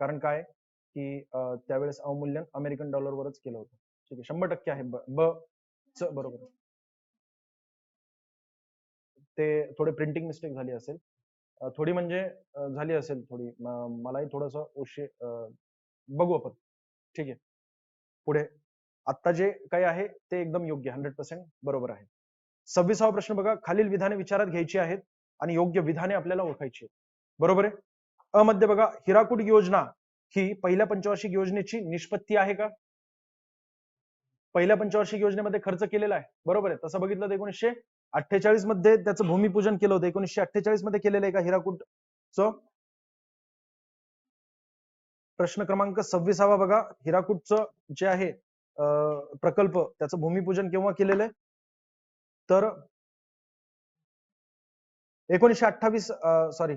कारण काय की त्यावेळेस अवमूल्यन अमेरिकन डॉलरवरच केलं होतं. ठीक आहे, 100% आहे ब च बरोबर. ते थोडे प्रिंटिंग मिस्टेक झाली असेल, थोडी म्हणजे झाली असेल थोडी, मलाही थोडंसं उशीर, बघू आपण. ठीक आहे, पुढे आता जे काही आहे ते एकदम योग्य 100% बरोबर आहे. 26वा प्रश्न बघा. खालील विधाने विचारात घ्यायची आहेत आणि योग्य विधाने आपल्याला ओळखायची आहेत, बरोबर आहे. अ मध्ये बघा, हिराकूड योजना ही पहिल्या पंचवार्षिक योजनेची निष्पत्ती आहे का? पहिल्या पंचवार्षिक योजनेमध्ये खर्च केलेला आहे, बरोबर आहे. तसं बघितलं तर 1948 मध्ये त्याचं भूमिपूजन केलं होतं. 1948 मध्ये केलेलं आहे का हिराकूडचं? प्रश्न क्रमांक 26वा बघा. हिराकूडचं जे आहे प्रकल्प, त्याचं भूमिपूजन केव्हा केलेलं आहे? तर 1928, सॉरी,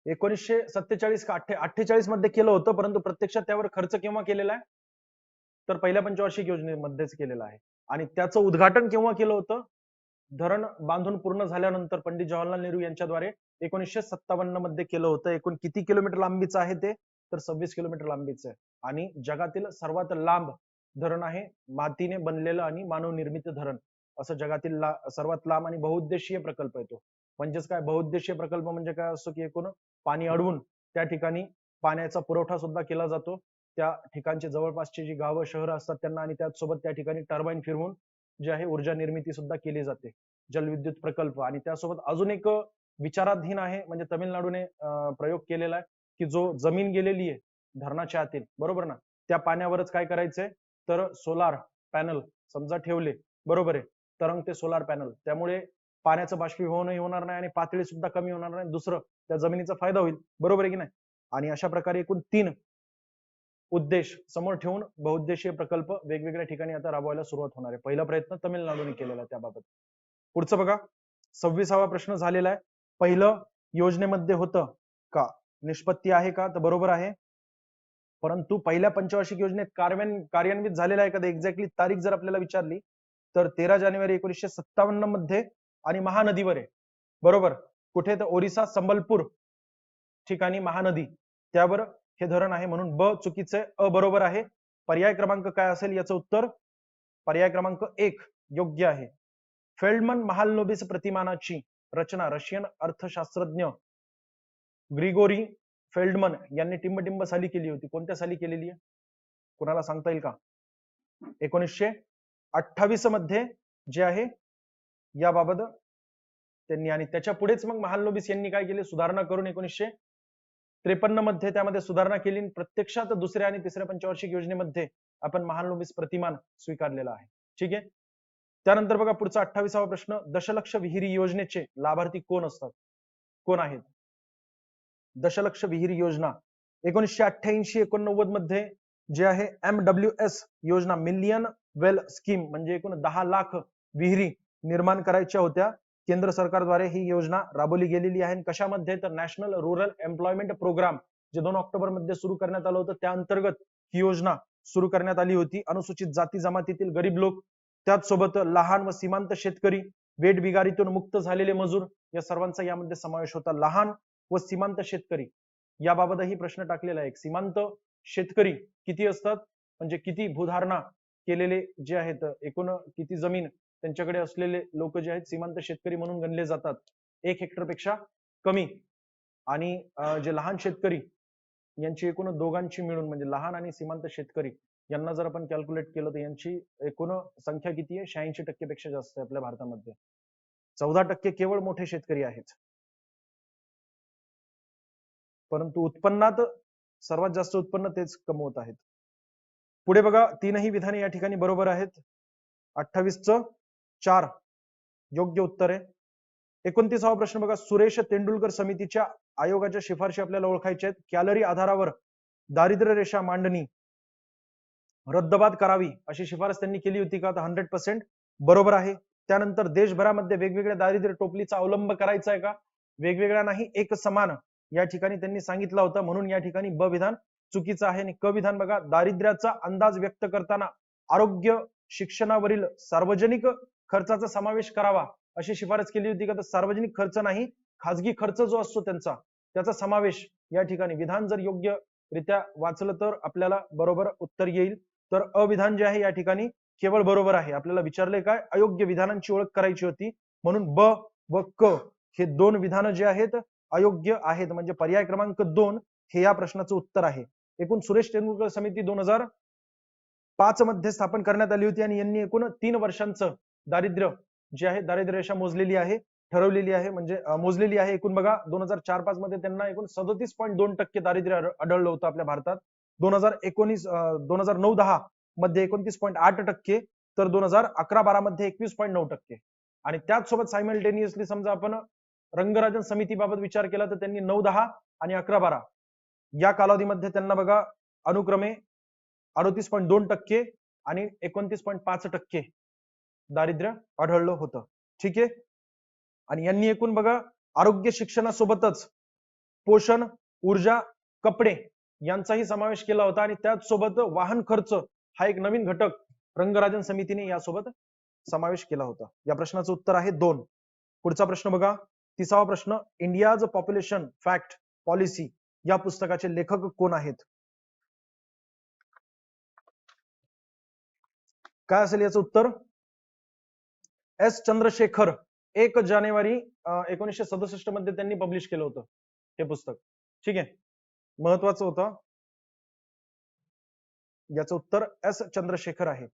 1947 का 48 मध्ये केलं होतं, परंतु प्रत्यक्षात त्यावर खर्च केव्हा केलेला आहे? तर पहिल्या पंचवार्षिक योजनेमध्येच केलेला आहे. आणि त्याचं उद्घाटन केव्हा केलं होतं? धरण बांधून पूर्ण झाल्यानंतर पंडित जवाहरलाल नेहरू यांच्याद्वारे 1957 मध्ये केलं होतं. एकूण किती किलोमीटर लांबीचं आहे ते? तर 26 किलोमीटर लांबीचं आहे. आणि जगातील सर्वात लांब धरण आहे, मातीने बनलेलं आणि मानवनिर्मित धरण, असं जगातील सर्वात लांब आणि बहुउद्देशीय प्रकल्प आहे तो. म्हणजेच काय बहुउद्देशीय प्रकल्प म्हणजे काय असतो की एकूण पाणी अडवून त्या ठिकाणी पाण्याचा पुरवठा सुद्धा केला जातो. त्या ठिकाणचे जवळपासची जी गावं शहरं असतात त्यांना, आणि त्याचसोबत त्या ठिकाणी टर्बाईन फिरवून जे आहे ऊर्जा निर्मिती सुद्धा केली जाते, जलविद्युत प्रकल्प. आणि त्यासोबत अजून एक विचाराधीन आहे, म्हणजे तमिळनाडूने प्रयोग केलेला आहे की जो जमीन गेलेली आहे धरणाच्या आतील, बरोबर ना, त्या पाण्यावरच काय करायचंय? तर सोलार पॅनल समजा ठेवले, बरोबर आहे, तरंगते सोलार पॅनल, त्यामुळे पाण्याचं बाष्पीभवनही होणार नाही आणि पातळी सुद्धा कमी होणार नाही. दुसरं, त्या जमिनीचा फायदा होईल, बरोबर आहे की नाही. आणि अशा प्रकारे एकूण 3 उद्देश समोर ठेवून बहुउद्देशीय प्रकल्प वेगवेगळ्या ठिकाणी आता राबवायला सुरुवात होणार आहे. पहिला प्रयत्न तमिळनाडूने केलेला आहे त्याबाबत. पुढचं बघा. 26वा प्रश्न झालेला आहे. पहिलं योजनेमध्ये होतं का? निष्पत्ती आहे का? तर बरोबर आहे. परंतु पहिल्या पंचवार्षिक योजनेत कार्यान्वित झालेला आहे का? एक्झॅक्टली तारीख जर आपल्याला विचारली तर 13 जानेवारी 1957 मध्ये, आणि महानदीवर आहे, बरोबर. कुठे? तर ओरिसा संबलपूर ठिकाणी महानदी, त्यावर हे धरण आहे, म्हणून ब चुकीचे, अ बरोबर आहे. पर्याय क्रमांक काय असेल याचं उत्तर? पर्याय क्रमांक 1 योग्य आहे. फेल्डमन महालनोबिस प्रतिमानाची रचना रशियन अर्थशास्त्रज्ञ ग्रिगोरी फेल्डमन यांनी टिंबटिंब साली केली होती. कोणत्या साली केलेली आहे? कोणाला सांगता येईल का? 1928 मध्ये जे आहे याबाबत त्यांनी, आणि त्याच्या पुढेच मग महालनोबिस यांनी काय केले? सुधारणा करून 1953 मध्ये त्यामध्ये सुधारणा केली. प्रत्यक्षात दुसऱ्या आणि तिसऱ्या पंचवार्षिक योजनेमध्ये आपण महालनोबिस प्रतिमान स्वीकारलेला आहे. ठीक आहे. त्यानंतर बघा पुढचा 28वा प्रश्न, दशलक्ष विहिरी योजनेचे लाभार्थी कोण असतात? कोण आहेत? दशलक्ष विहिरी योजना 1988-89 मध्ये जे आहे MWS योजना, मिलियन वेल स्कीम, म्हणजे एकूण 10 लाख विहिरी निर्माण करायच्या होत्या. केंद्र सरकारद्वारे ही योजना राबवली गेलेली आहे. कशामध्ये? तर नॅशनल रुरल एम्प्लॉयमेंट प्रोग्राम, जे 2 ऑक्टोबर मध्ये सुरू करण्यात आलं होतं, त्या अंतर्गत ही योजना सुरू करण्यात आली होती. अनुसूचित जाती जमातीतील गरीब लोक, त्याचसोबत लहान व सीमांत शेतकरी, वेठबिगारीतून मुक्त झालेले मजूर, या सर्वांचा यामध्ये समावेश होता. लहान व सीमांत शेतकरी याबाबतही प्रश्न टाकलेला आहे. सीमांत शेतकरी किती असतात, म्हणजे किती भूधारणा केलेले जे आहेत, एकूण किती जमीन त्यांच्याकडे असलेले लोक जे आहेत सीमांत शेतकरी म्हणून गणले जातात, 1 हेक्टर पेक्षा कमी. आणि जे लहान शेतकरी यांची एकूण दोघांची मिळून, म्हणजे लहान आणि सीमांत शेतकरी यांना जर आपण कॅल्क्युलेट केलं तर यांची एकूण संख्या किती आहे? 86% पेक्षा जास्त आहे आपल्या भारतामध्ये. 14% केवळ मोठे शेतकरी आहेत. परंतु उत्पन्नात सर्वात जास्त उत्पन्न तेच कमवत आहेत. पुढे बघा, तीनही विधाने या ठिकाणी बरोबर आहेत. 28चं 4 योग्य उत्तर आहे. 29वा प्रश्न बघा, सुरेश तेंडुलकर समितीच्या आयोगाच्या शिफारशी आपल्याला ओळखायच्या आहेत. कॅलरी आधारावर दारिद्र्य रेषा मांडणी रद्दबाद करावी अशी शिफारस त्यांनी केली होती का? तर 100% बरोबर आहे. त्यानंतर देशभरामध्ये वेगवेगळ्या दारिद्र्य टोपलीचा अवलंब करायचा आहे का? वेगवेगळ्या नाही, एक समान या ठिकाणी त्यांनी सांगितलं होतं, म्हणून या ठिकाणी ब विधान चुकीचं आहे. आणि क विधान बघा, दारिद्र्याचा अंदाज व्यक्त करताना आरोग्य शिक्षणावरील सार्वजनिक खर्चाचा समावेश करावा अशी शिफारस केली होती का? तर सार्वजनिक खर्च नाही, खाजगी खर्च जो असतो त्याचा समावेश या ठिकाणी. विधान जर योग्यरित्या वाचलं तर आपल्याला बरोबर उत्तर येईल. तर अविधान जे आहे या ठिकाणी केवळ बरोबर आहे. आपल्याला विचारले काय? अयोग्य विधानांची ओळख करायची होती, म्हणून ब व क हे 2 विधानं जे आहेत अयोग्य आहेत, म्हणजे पर्याय क्रमांक 2 हे या प्रश्नाचं उत्तर आहे. एकूण सुरेश तेंडुलकर समिती 2005 मध्ये स्थापन करण्यात आली होती, आणि यांनी एकूण 3 वर्षांचं दारिद्र्य जे आहे, दारिद्र्य रेषा मोजलेली आहे, ठरवलेली आहे, म्हणजे मोजलेली आहे. एकूण बघा 2004-5 मध्ये त्यांना एकूण 37.2% दारिद्र्य आढळलं होतं आपल्या भारतात. 2009-10 मध्ये 29.8%, तर 2011-12 मध्ये 21.9%. आणि त्याचसोबत सायमल्टेनियसली समजा आपण रंगराजन समितीबाबत विचार केला तर त्यांनी 9-10 आणि 11-12 या कालावधीमध्ये त्यांना बघा अनुक्रमे 38.2% आणि 29.5% दारिद्र्य आढळलं होतं. ठीक आहे. आणि यांनी एकूण बघा आरोग्य शिक्षणासोबतच पोषण, ऊर्जा, कपडे यांचाही समावेश केला होता, आणि त्याचसोबत वाहन खर्च हा एक नवीन घटक रंगराजन समितीने यासोबत समावेश केला होता. या प्रश्नाचं उत्तर आहे 2. पुढचा प्रश्न बघा, 30वा प्रश्न, इंडियाज पॉप्युलेशन फॅक्ट पॉलिसी या पुस्तकाचे लेखक कोण आहेत? काय असेल याचं उत्तर? एस चंद्रशेखर. 1 जानेवारी 1967 मध्ये त्यांनी पब्लिश केलं होतं हे पुस्तक. ठीक आहे, महत्वाचं होतं. याचं उत्तर एस चंद्रशेखर आहे.